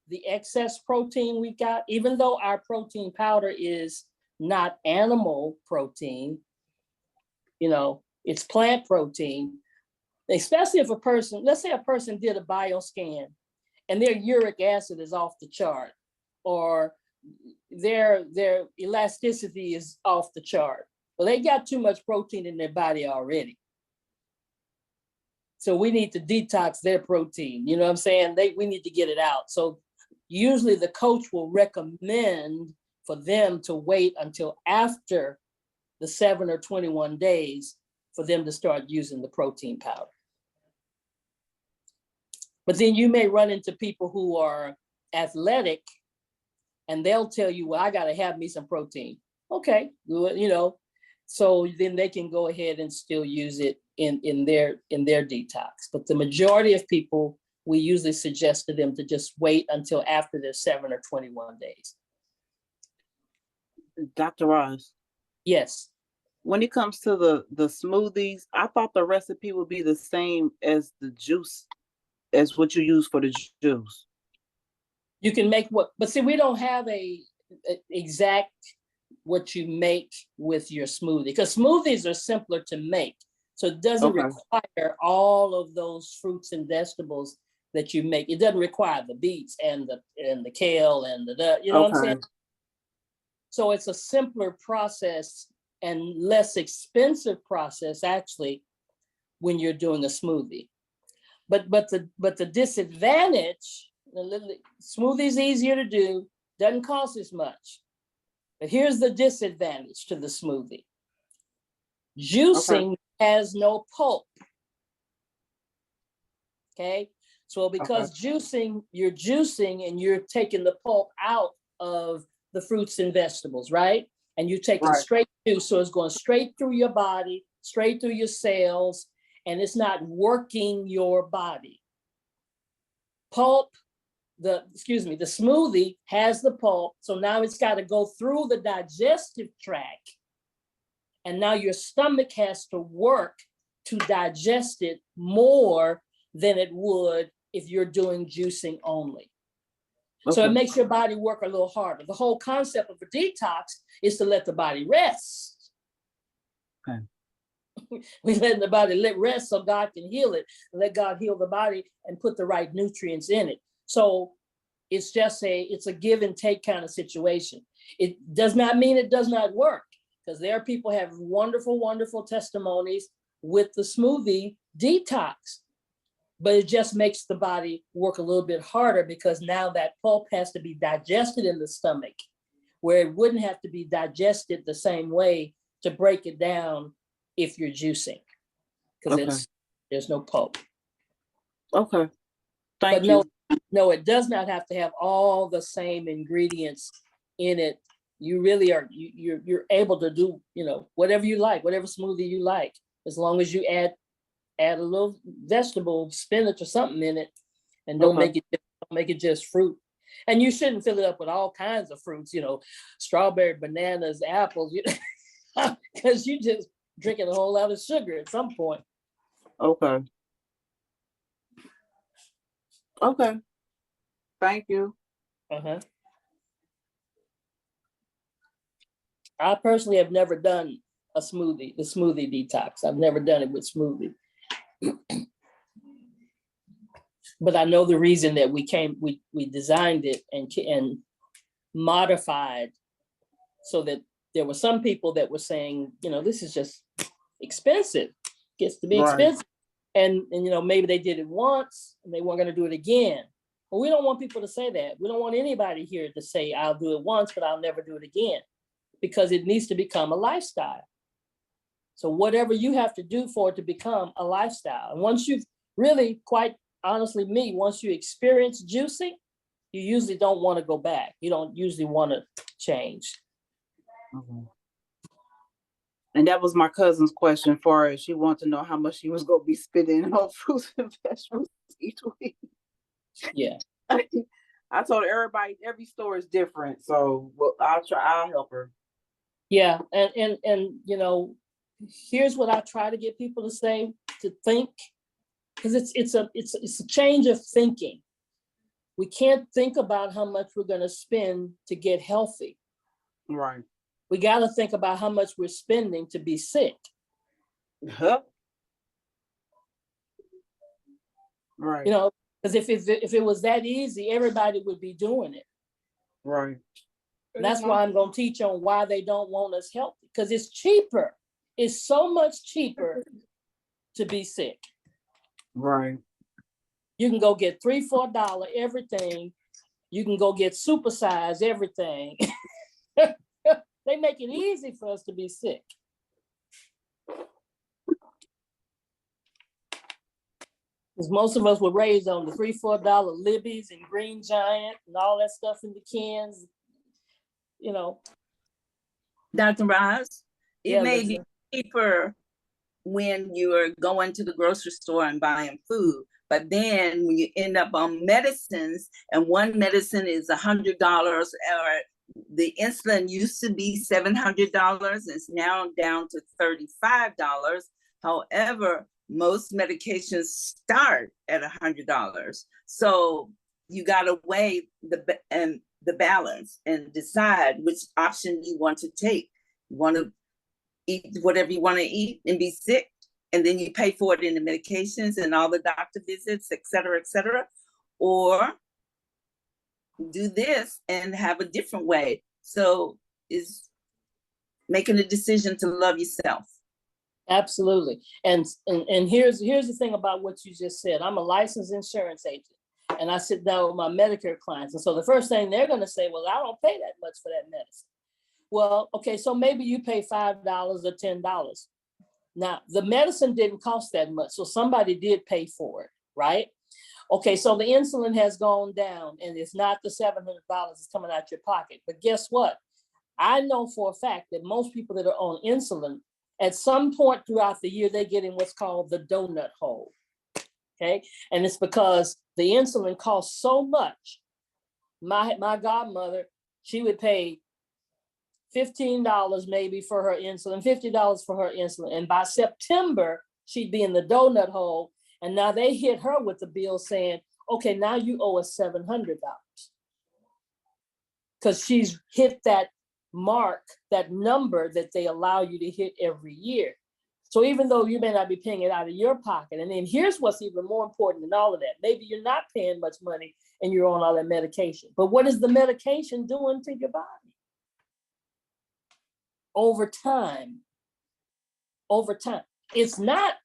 the excess protein we got, even though our protein powder is not animal protein, it's plant protein. Especially if a person, let's say a person did a bioscan and their uric acid is off the chart, or their elasticity is off the chart. Well, they got too much protein in their body already. So we need to detox their protein. You know what I'm saying? We need to get it out. So usually the coach will recommend for them to wait until after the 7 or 21 days for them to start using the protein powder. But then you may run into people who are athletic and they'll tell you, well, I got to have me some protein. Okay, so then they can go ahead and still use it in their detox. But the majority of people, we usually suggest to them to just wait until after their 7 or 21 days. Dr. Ross. Yes. When it comes to the smoothies, I thought the recipe would be the same as the juice, as what you use for the juice. You can make but see, we don't have a exact what you make with your smoothie, because smoothies are simpler to make. So it doesn't require all of those fruits and vegetables that you make. It doesn't require the beets and the kale and what I'm saying? So it's a simpler process and less expensive process actually when you're doing a smoothie. But the disadvantage, smoothie's easier to do, doesn't cost as much. But here's the disadvantage to the smoothie. Juicing has no pulp. Okay? So because juicing, you're juicing and you're taking the pulp out of the fruits and vegetables, right? And you're taking straight juice, so it's going straight through your body, straight through your cells, and it's not working your body. Pulp the smoothie has the pulp. So now it's got to go through the digestive tract. And now your stomach has to work to digest it more than it would if you're doing juicing only. So it makes your body work a little harder. The whole concept of a detox is to let the body rest. Okay. We let the body rest so God can heal it. Let God heal the body and put the right nutrients in it. So it's just it's a give and take kind of situation. It does not mean it does not work, because there are people who have wonderful, wonderful testimonies with the smoothie detox, but it just makes the body work a little bit harder because now that pulp has to be digested in the stomach, where it wouldn't have to be digested the same way to break it down if you're juicing, because there's no pulp. Okay. Thank but you. No, it does not have to have all the same ingredients in it. You really are, you're able to do, whatever you like, whatever smoothie you like, as long as you add a little vegetable, spinach or something in it, and don't make it just fruit. And you shouldn't fill it up with all kinds of fruits, strawberry, bananas, apples, because you just drinking a whole lot of sugar at some point. Okay. Okay. Thank you. I personally have never done the smoothie detox. I've never done it with smoothie. But I know the reason that we designed it and modified so that there were some people that were saying, this is just expensive, gets to be expensive. And maybe they did it once and they weren't going to do it again. But we don't want people to say that. We don't want anybody here to say, I'll do it once, but I'll never do it again, because it needs to become a lifestyle. So whatever you have to do for it to become a lifestyle. And once you've really, quite honestly, once you experience juicing, you usually don't want to go back. You don't usually want to change. And that was my cousin's question for her. She wanted to know how much she was going to be spending on fruits and vegetables each week. Yeah. I told everybody, every store is different. So I'll help her. Yeah. And here's what I try to get people to say, to think, because it's a change of thinking. We can't think about how much we're going to spend to get healthy. Right. We got to think about how much we're spending to be sick. Right. Because if it was that easy, everybody would be doing it. Right. And that's why I'm going to teach on why they don't want us healthy, because it's cheaper. It's so much cheaper to be sick. Right. You can go get $3, $4 everything. You can go get supersize everything. They make it easy for us to be sick. Because most of us were raised on the $3, $4 Libby's and Green Giant and all that stuff in the cans. Dr. Roz, it may be cheaper when you're going to the grocery store and buying food, but then when you end up on medicines, and one medicine is $100, or the insulin used to be $700, it's now down to $35. However, most medications start at $100. So you got to weigh the balance and decide which option you want to take. You want to eat whatever you want to eat and be sick, and then you pay for it in the medications and all the doctor visits, et cetera, or do this and have a different way. So is making a decision to love yourself. Absolutely. And here's the thing about what you just said. I'm a licensed insurance agent, and I sit down with my Medicare clients. And so the first thing they're going to say, well, I don't pay that much for that medicine. Well, okay, so maybe you pay $5 or $10. Now, the medicine didn't cost that much, so somebody did pay for it, right? Okay, so the insulin has gone down, and it's not the $700 that's coming out your pocket. But guess what? I know for a fact that most people that are on insulin, at some point throughout the year, they get in what's called the donut hole, okay? And it's because the insulin costs so much my godmother, she would pay $15 maybe for her insulin, $50 for her insulin. And by September, she'd be in the donut hole. And now they hit her with the bill saying, okay, now you owe us $700. Because she's hit that mark, that number that they allow you to hit every year. So even though you may not be paying it out of your pocket, and then here's what's even more important than all of that. Maybe you're not paying much money and you're on all that medication, but what is the medication doing to your body? Over time, it's not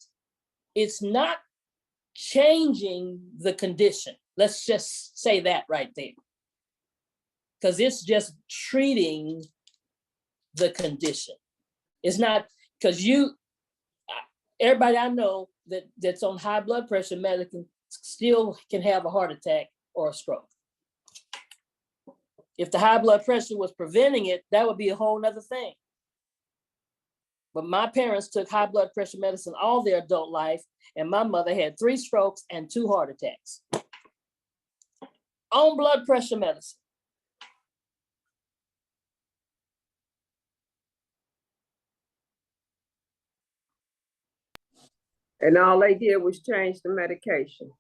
changing the condition. Let's just say that right there. Because it's just treating the condition. It's not, because everybody I know that's on high blood pressure medicine still can have a heart attack or a stroke. If the high blood pressure was preventing it, that would be a whole nother thing. But my parents took high blood pressure medicine all their adult life, and my mother had 3 strokes and 2 heart attacks on blood pressure medicine. And all they did was change the medication.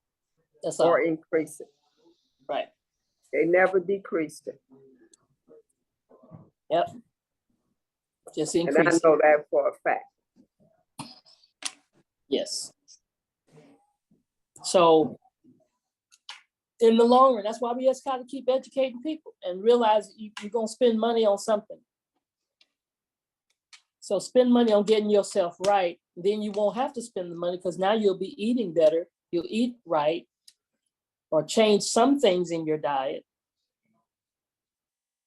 That's all. Or increase it. Right. They never decreased it. Yep. Just increase. And I know that for a fact. Yes. So in the long run, that's why we just got to keep educating people and realize you're going to spend money on something. So spend money on getting yourself right. Then you won't have to spend the money because now you'll be eating better. You'll eat right or change some things in your diet.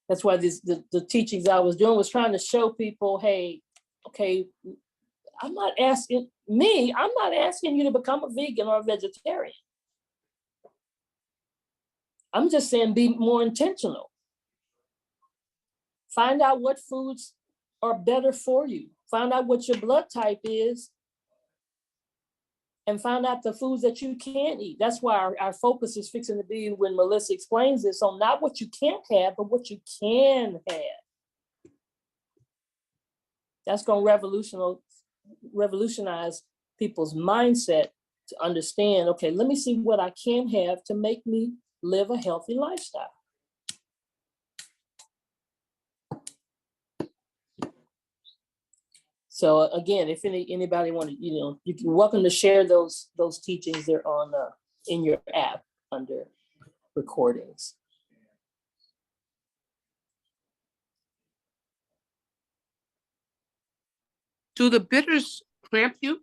That's why the teachings I was doing was trying to show people, hey, okay, I'm not asking you to become a vegan or a vegetarian. I'm just saying be more intentional. Find out what foods are better for you. Find out what your blood type is and find out the foods that you can't eat. That's why our focus is fixing to be, when Melissa explains this, on not what you can't have, but what you can have. That's going to revolutionize people's mindset to understand, okay, let me see what I can have to make me live a healthy lifestyle. So again, if anybody want to, you're welcome to share those teachings. They're on in your app under recordings. Do the bitters cramp you?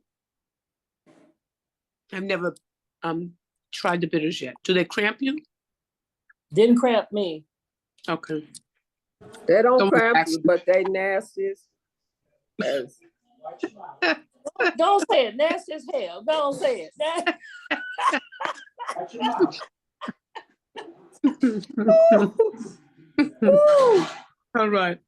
I've never tried the bitters yet. Do they cramp you? Didn't cramp me. Okay. They don't cramp you, but they nasty as Don't say it. Nasty as hell. Don't say it. All right.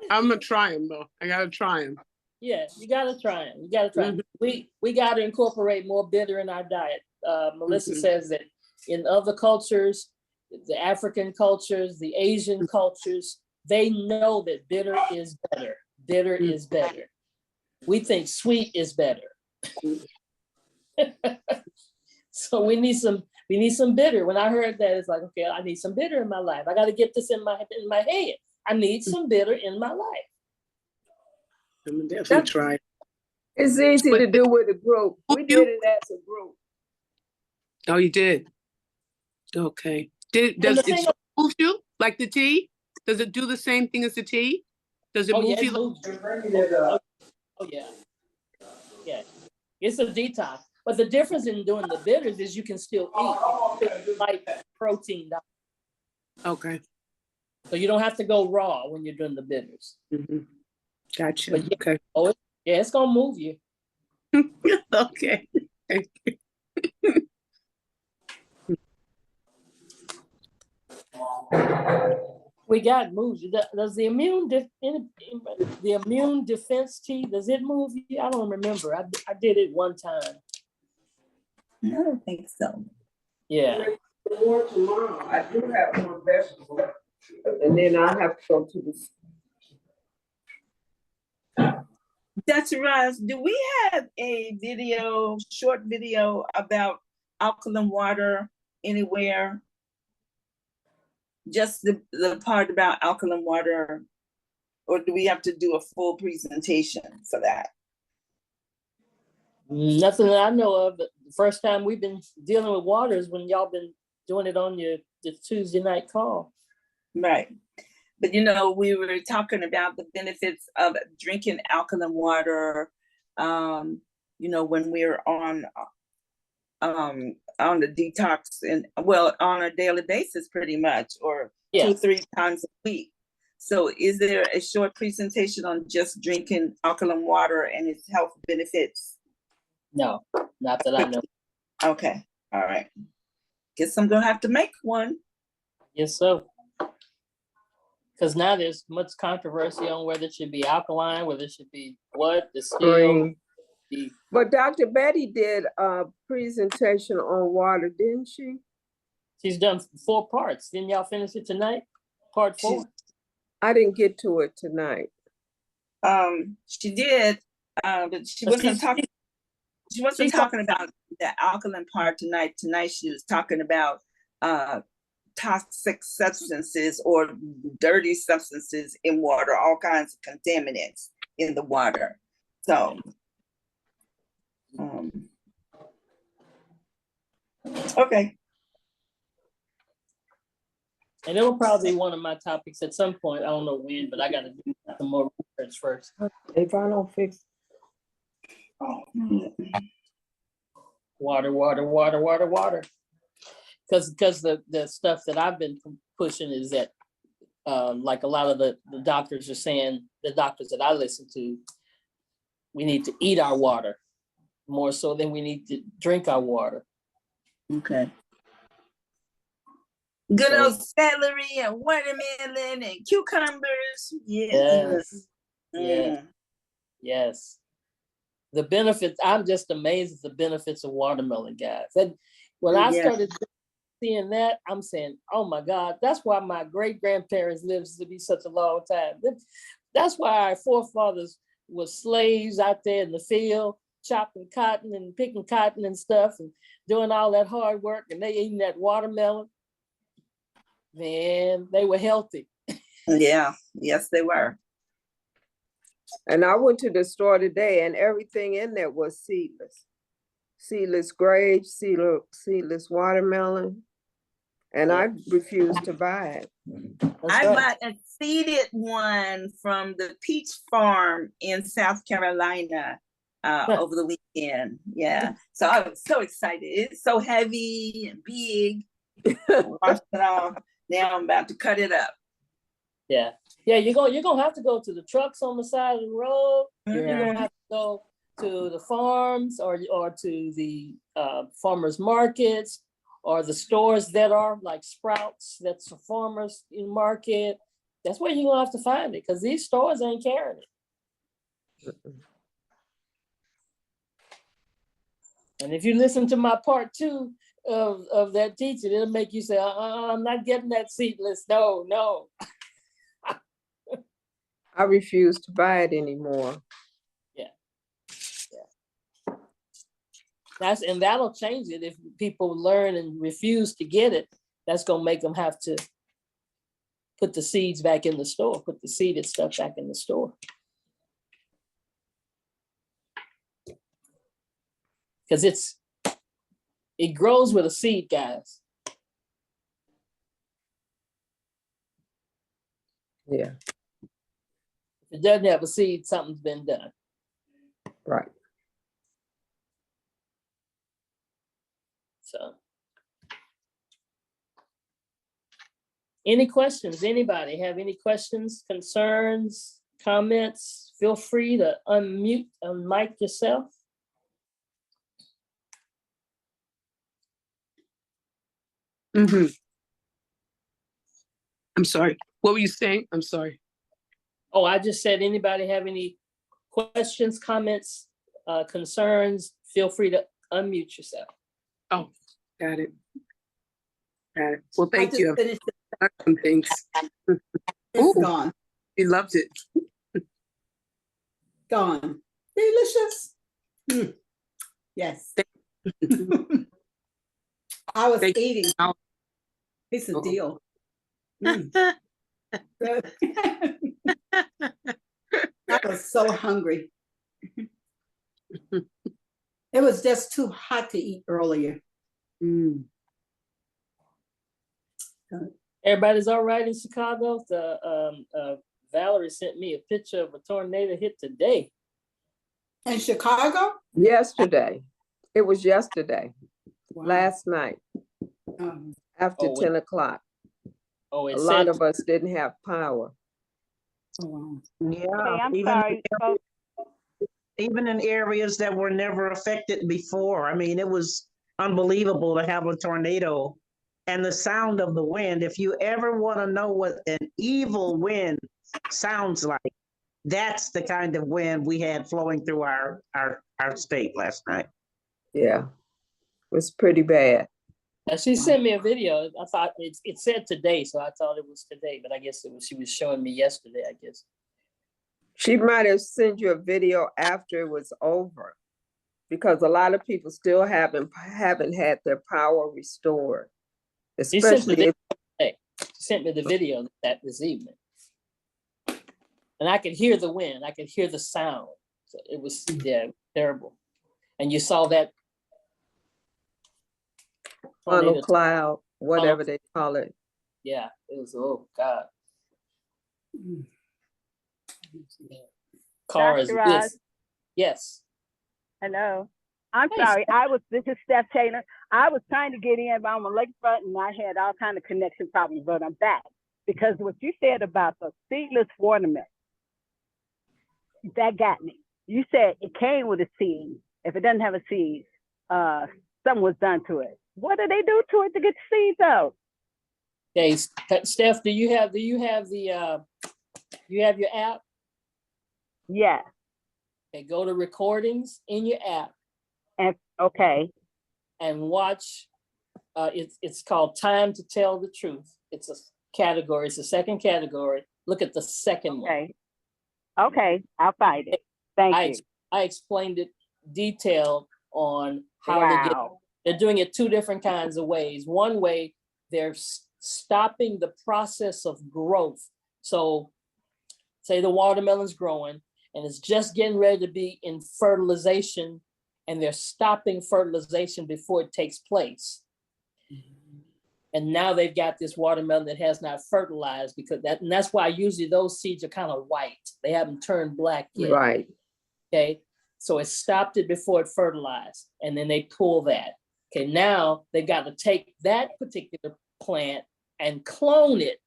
I'm gonna try them though. I gotta try them. Yeah, you gotta try them. You gotta try them. We gotta incorporate more bitter in our diet. Melissa says that in other cultures, the African cultures, the Asian cultures, they know that bitter is better. Bitter is better. We think sweet is better. So we need some bitter. When I heard that, it's like, okay, I need some bitter in my life. I got to get this in my head. I need some bitter in my life. I'm gonna definitely try. It's easy to do with a group. We did it as a group. Oh, you did? Okay. Does it move you like the tea? Does it do the same thing as the tea? Does it move you? Oh yeah. Yeah. It's a detox. But the difference in doing the bitters is you can still eat light protein diet. Okay. So you don't have to go raw when you're doing the bitters. Gotcha. But yeah, okay. It's gonna move you. Okay. Thank you. We got moves you. Does the immune defense tea, does it move you? I don't remember. I did it one time. I don't think so. Yeah. More tomorrow. I do have more vegetables. And then I have to go to the. Dr. Ross, do we have a video, short video about alkaline water anywhere? Just the part about alkaline water, or do we have to do a full presentation for that? Nothing that I know of. But the first time we've been dealing with water is when y'all been doing it on the Tuesday night call. Right. But you know, we were talking about the benefits of drinking alkaline water, you know, when we're on the detox and well, on a daily basis pretty much, or 2-3 times a week. So is there a short presentation on just drinking alkaline water and its health benefits? No, not that I know. Okay, all right. Guess I'm gonna have to make one. Yes, so. Because now there's much controversy on whether it should be alkaline, whether it should be what, distilled. But Dr. Betty did a presentation on water, didn't she? She's done 4 parts. Didn't y'all finish it tonight? Part 4. I didn't get to it tonight. She did, but she wasn't talking. She wasn't talking about the alkaline part tonight. Tonight she was talking about toxic substances or dirty substances in water, all kinds of contaminants in the water. So, okay. And it will probably be one of my topics at some point. I don't know when, but I got to do some more research first. If I don't fix water. Because the stuff that I've been pushing is that like a lot of the doctors are saying, the doctors that I listen to, we need to eat our water more so than we need to drink our water. Okay. Good old celery and watermelon and cucumbers. Yes. Yes. The benefits, I'm just amazed at the benefits of watermelon, guys. And when I started seeing that, I'm saying, oh my God, that's why my great-grandparents lived to be such a long time. That's why our forefathers were slaves out there in the field, chopping cotton and picking cotton and stuff and doing all that hard work, and they eating that watermelon. Man, they were healthy. Yeah, yes, they were. And I went to the store today and everything in there was seedless. Seedless grapes, seedless watermelon. And I refused to buy it. I bought a seeded one from the Peach Farm in South Carolina over the weekend. Yeah, so I was so excited. It's so heavy and big. Washed it off. Now I'm about to cut it up. Yeah, you're gonna have to go to the trucks on the side of the road. You're gonna have to go to the farms or to the farmers markets or the stores that are like Sprouts. That's a farmers market. That's where you're gonna have to find it because these stores ain't carrying it. And if you listen to my part 2 of that teaching, it'll make you say, I'm not getting that seedless. No. I refuse to buy it anymore. Yeah. And that'll change it if people learn and refuse to get it. That's gonna make them have to put the seeds back in the store, put the seeded stuff back in the store. Because it grows with a seed, guys. Yeah. If it doesn't have a seed, something's been done. Right. So. Any questions? Anybody have any questions, concerns, comments? Feel free to unmute, unmic yourself. I'm sorry. What were you saying? I'm sorry. Oh, I just said, anybody have any questions, comments, concerns? Feel free to unmute yourself. Oh, got it. Okay. Well, thank just you. finished Some things. It's Ooh, gone. he loves it. Gone. Delicious. Mm. Yes. I was eating. It's a deal. Mm. Good. I was so hungry. It was just too hot to eat earlier. Everybody's all right in Chicago. Valerie sent me a picture of a tornado hit today. In Chicago? Yesterday. It was yesterday. Wow. Last night. After 10 o'clock. Oh, a lot of us didn't have power. Yeah. Okay, I'm even sorry, folks. even in areas that were never affected before. I mean, it was unbelievable to have a tornado and the sound of the wind. If you ever want to know what an evil wind sounds like, that's the kind of wind we had flowing through our state last night. Yeah, it was pretty bad. And she sent me a video. I thought it said today, so I thought it was today, but I guess it was, she was showing me yesterday, I guess. She might have sent you a video after it was over, because a lot of people still haven't had their power restored. She sent me Especially if she sent me the video this evening. And I could hear the wind, I could hear the sound. So it was, yeah, terrible. And you saw that funnel cloud, whatever they call it. Yeah, it was, oh God. Cars, Dr. Oz. yes. Hello. I'm sorry. This is Steph Taylor. I was trying to get in, but I'm on Lakefront and I had all kind of connection problems, but I'm back. Because what you said about the seedless watermelon, that got me. You said it came with a seed. If it doesn't have a seed, something was done to it. What do they do to it to get the seeds out? Okay, Steph, do you have your app? Yeah. Okay, go to recordings in your app. And okay. And watch. It's called Time to Tell the Truth. It's a category. It's the second category. Look at the second one. Okay, I'll find it. Thank you. I explained it detailed on how they're doing it two different kinds of ways. One way, they're stopping the process of growth. So say the watermelon's growing and it's just getting ready to be in fertilization, and they're stopping fertilization before it takes place. And now they've got this watermelon that has not fertilized, because that's why usually those seeds are kind of white. They haven't turned black yet. Right. Okay. So it stopped it before it fertilized, and then they pull that. Okay. Now they've got to take that particular plant and clone it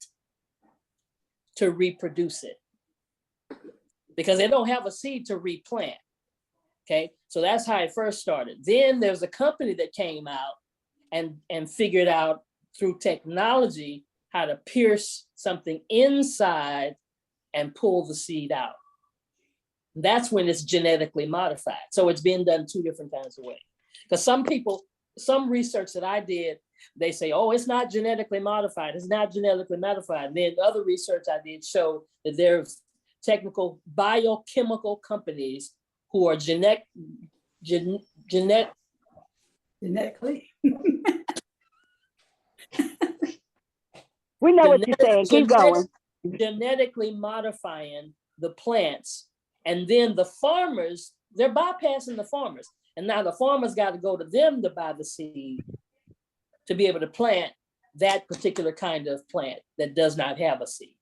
to reproduce it, because they don't have a seed to replant. Okay. So that's how it first started. Then there's a company that came out and figured out through technology how to pierce something inside and pull the seed out. That's when it's genetically modified. So it's being done two different kinds of ways. Because some research that I did, they say, oh, it's not genetically modified. It's not genetically modified. And then other research I did show that there's technical biochemical companies who are genetically. We know what you're saying. Keep going. Genetically modifying the plants. And then the farmers, they're bypassing the farmers. And now the farmers got to go to them to buy the seed to be able to plant that particular kind of plant that does not have a seed.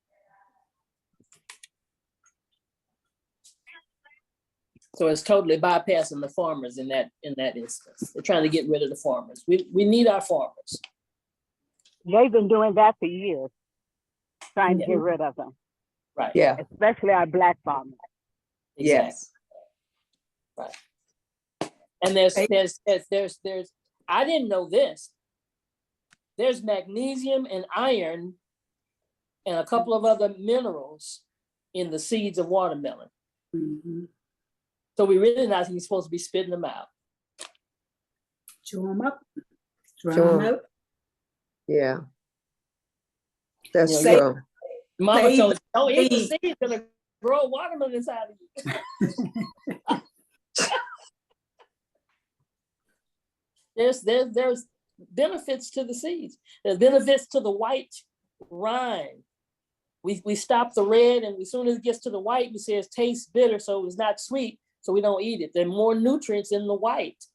So it's totally bypassing the farmers in that instance. They're trying to get rid of the farmers. We need our farmers. They've been doing that for years, trying to get rid of them. Right. Yeah. Especially our Black farmers. Exactly. Yes. Right. And there's I didn't know this. There's magnesium and iron and a couple of other minerals in the seeds of watermelon. Mm-hmm. So we really not even supposed to be spitting them out. Chew them up. Dry Chew 'em. them out. Yeah. That's You know, true. Mama Save told the us, don't eat the seed. seeds, gonna grow watermelon inside of you. There's benefits to the seeds. There's benefits to the white rind. We stop the red, and as soon as it gets to the white, we say it tastes bitter, so it's not sweet, so we don't eat it. There are more nutrients in the white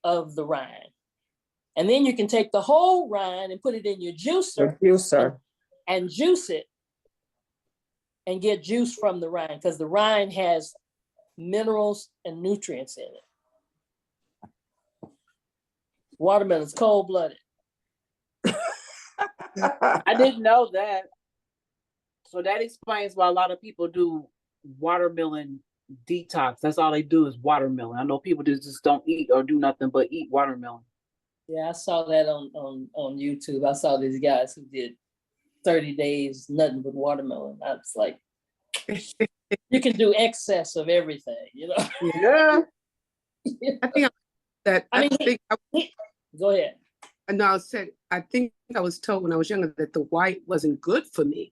of the rind. And then you can take the whole rind and put it in your juicer. And juice it and get juice from the rind, because the rind has minerals and nutrients in it. Watermelon's cold-blooded. I didn't know that. So that explains why a lot of people do watermelon detox. That's all they do is watermelon. I know people just don't eat or do nothing but eat watermelon. Yeah, I saw that on YouTube. I saw these guys who did 30 days, nothing but watermelon. I was like, you can do excess of everything, you know? Yeah. I think go ahead. No, I think I was told when I was younger that the white wasn't good for me.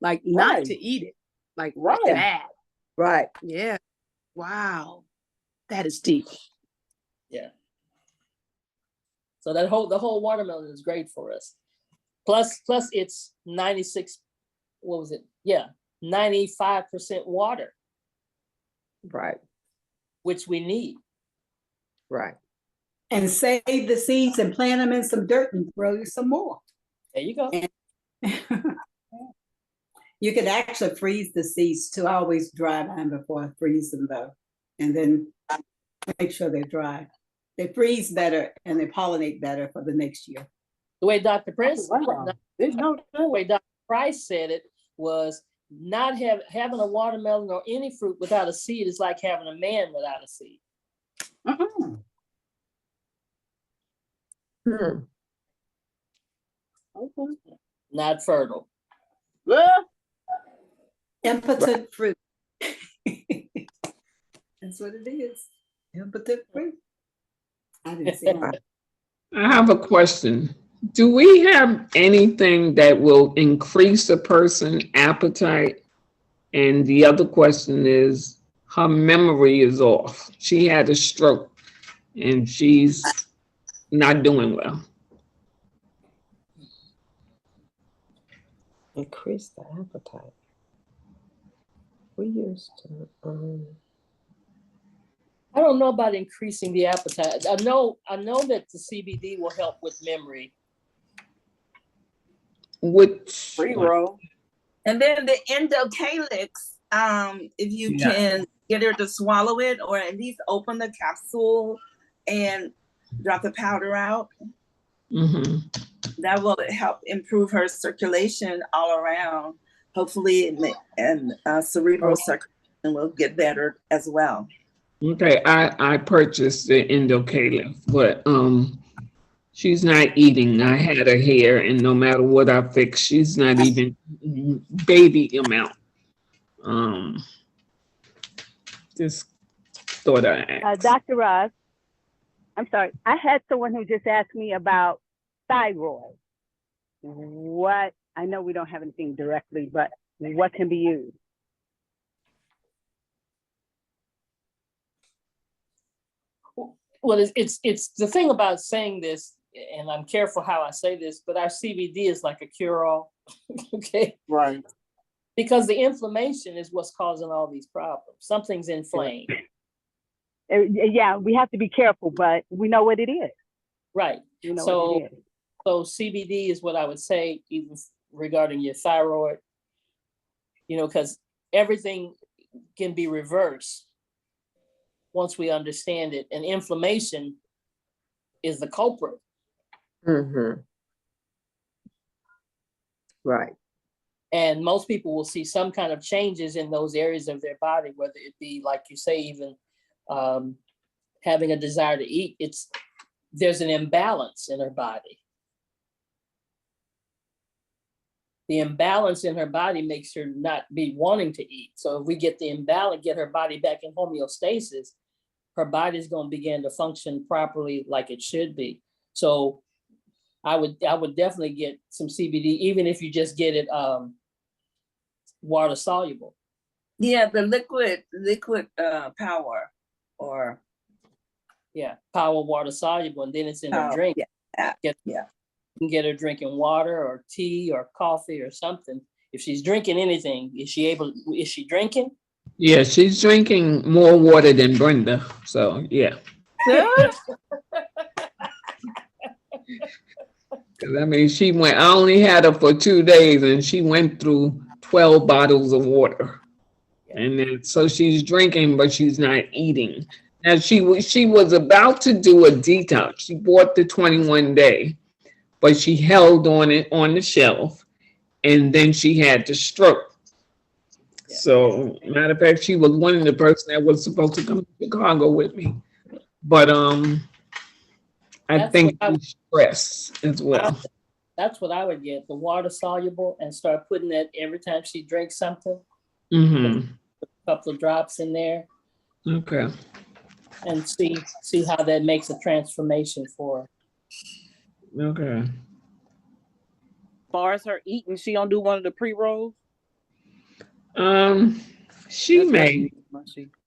Like not to eat it. Like bad. Right. Yeah. Wow. That is deep. Yeah. So the whole watermelon is great for us. Plus it's 96, what was it? Yeah, 95% water. Right. Which we need. Right. And save the seeds and plant them in some dirt and grow you some more. There you go. You could actually freeze the seeds too. I always dry them before I freeze them though. And then make sure they're dry. They freeze better and they pollinate better for the next year. The way Dr. Prince, the way Dr. Price said it was not having a watermelon or any fruit without a seed is like having a man without a seed. Okay. Not fertile. Impotent fruit. That's what it is. Impotent fruit. I didn't see that. I have a question. Do we have anything that will increase a person's appetite? And the other question is, her memory is off. She had a stroke and she's not doing well. Increase the appetite. We used to. I don't know about increasing the appetite. I know that the CBD will help with memory. Which pre-roll. And then the endocalyx, if you can get her to swallow it or at least open the capsule and drop the powder out, that will help improve her circulation all around. Hopefully, and cerebral circulation will get better as well. Okay, I purchased the Endocalif, but she's not eating. I had her here, and no matter what I fix, she's not even baby amount. Just thought I asked. Dr. Ross, I'm sorry. I had someone who just asked me about thyroid. What, I know we don't have anything directly, but what can be used? Well, it's the thing about saying this, and I'm careful how I say this, but our CBD is like a cure-all. Okay. Right. Because the inflammation is what's causing all these problems. Something's inflamed. Yeah, we have to be careful, but we know what it is. Right. You know what it is. So CBD is what I would say, even regarding your thyroid, you know, because everything can be reversed once we understand it. And inflammation is the culprit. Right. And most people will see some kind of changes in those areas of their body, whether it be, like you say, even having a desire to eat. There's an imbalance in her body. The imbalance in her body makes her not be wanting to eat. So if we get the imbalance, get her body back in homeostasis, her body's going to begin to function properly like it should be. So I would definitely get some CBD, even if you just get it water soluble. Yeah, the liquid power or Yeah, power water soluble, and then it's in a power. drink. Yeah, You can get her drinking water or tea or coffee or something. If she's drinking anything, is she drinking? Yeah, she's drinking more water than Brenda. So yeah. 'Cause, I mean, I only had her for 2 days and she went through 12 bottles of water. And then, so she's drinking, but she's not eating. Now she was about to do a detox. She bought the 21 day, but she held on it on the shelf, and then she had the stroke. So matter of fact, she was one of the person that was supposed to come to Chicago with me. But I think she's stressed as well. That's what I would get, the water soluble, and start putting that every time she drinks something. Mm-hmm. A couple of drops in there. Okay. And see how that makes a transformation for her. Okay. As far as her eating, she don't do one of the pre-rolls? She may.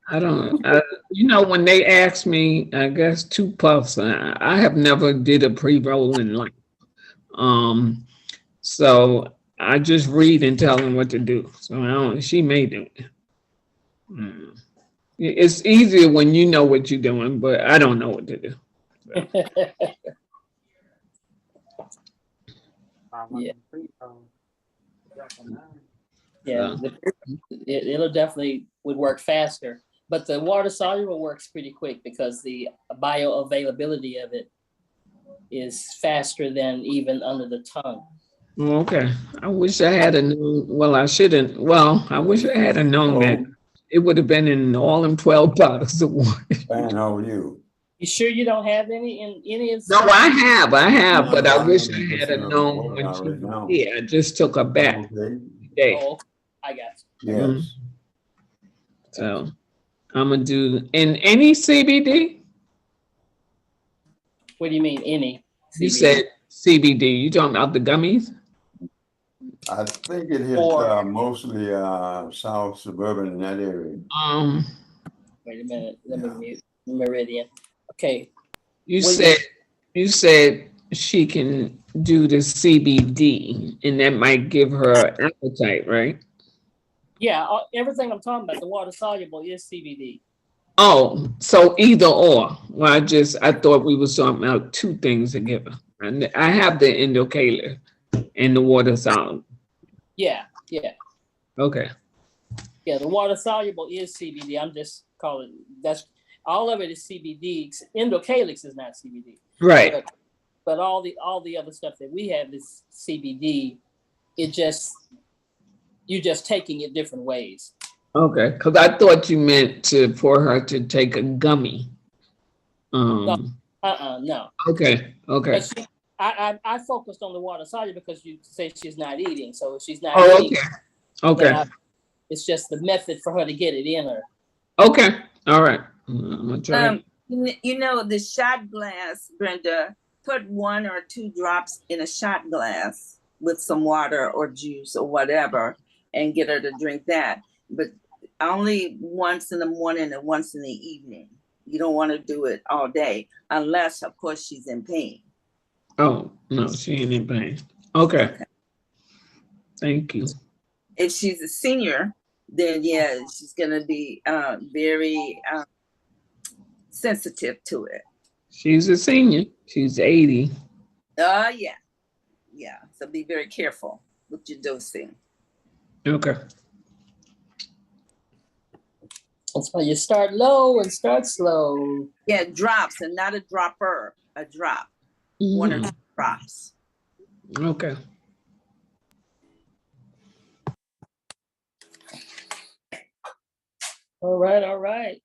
I don't. When they ask me, I guess 2 puffs. I have never did a pre-roll in life. So I just read and tell them what to do. So she may do it. It's easier when you know what you're doing, but I don't know what to do. So. Yeah, it'll definitely would work faster, but the water soluble works pretty quick because the bioavailability of it is faster than even under the tongue. Okay. I wish I had known. Well, I shouldn't. Well, I wish I had known that it would have been in all them 12 bottles of water. How are you? You sure you don't have any in any of? No, I have, but No, I I wish know I you had just known when already know. she. Yeah, I just took her back today. Oh, I got you. Yes. Mhm. So I'm gonna do in any CBD. What do you mean any? You CBD? said CBD. You talking about the gummies? I think it hits mostly South Suburban in that area. Wait a minute. Let me mute Meridian. Okay. You said she can do the CBD, and that might give her appetite, right? Yeah, everything I'm talking about, the water soluble is CBD. Oh, so either or. Well, I thought we was talking about 2 things together. And I have the Endokaler and the water soluble. Yeah. Okay. Yeah, the water soluble is CBD. I'm just calling that's all of it is CBD. Endocalyx is not CBD. Right. But all the other stuff that we have is CBD. You're just taking it different ways. Okay, because I thought you meant for her to take a gummy. No. Okay. I focused on the water soluble because you say she's not eating. So if she's not eating, Okay. it's just the method for her to get it in her. Okay. All right. I'm gonna try. The shot glass, Brenda, put 1 or 2 drops in a shot glass with some water or juice or whatever and get her to drink that. But only once in the morning and once in the evening. You don't want to do it all day unless, of course, she's in pain. Oh, no, she ain't in pain. Okay. Thank you. If she's a senior, then yeah, she's going to be very sensitive to it. She's a senior. She's 80. Yeah. So be very careful with your dosing. Okay. That's why you start low and start slow. Yeah, drops and not a dropper, a drop. 1 or 2 drops. Okay. All right.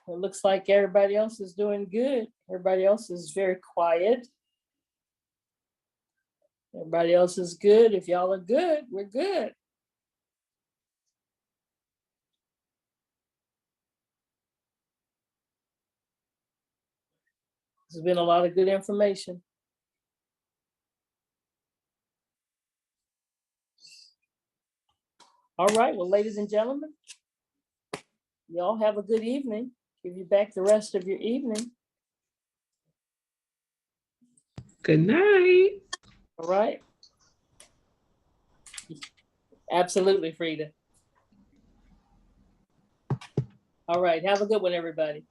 It looks like everybody else is doing good. Everybody else is very quiet. Everybody else is good. If y'all are good, we're good. There's been a lot of good information. All right, well, ladies and gentlemen, y'all have a good evening. Give you back the rest of your evening. Good night. All right. Absolutely, Frida. All right, have a good one, everybody.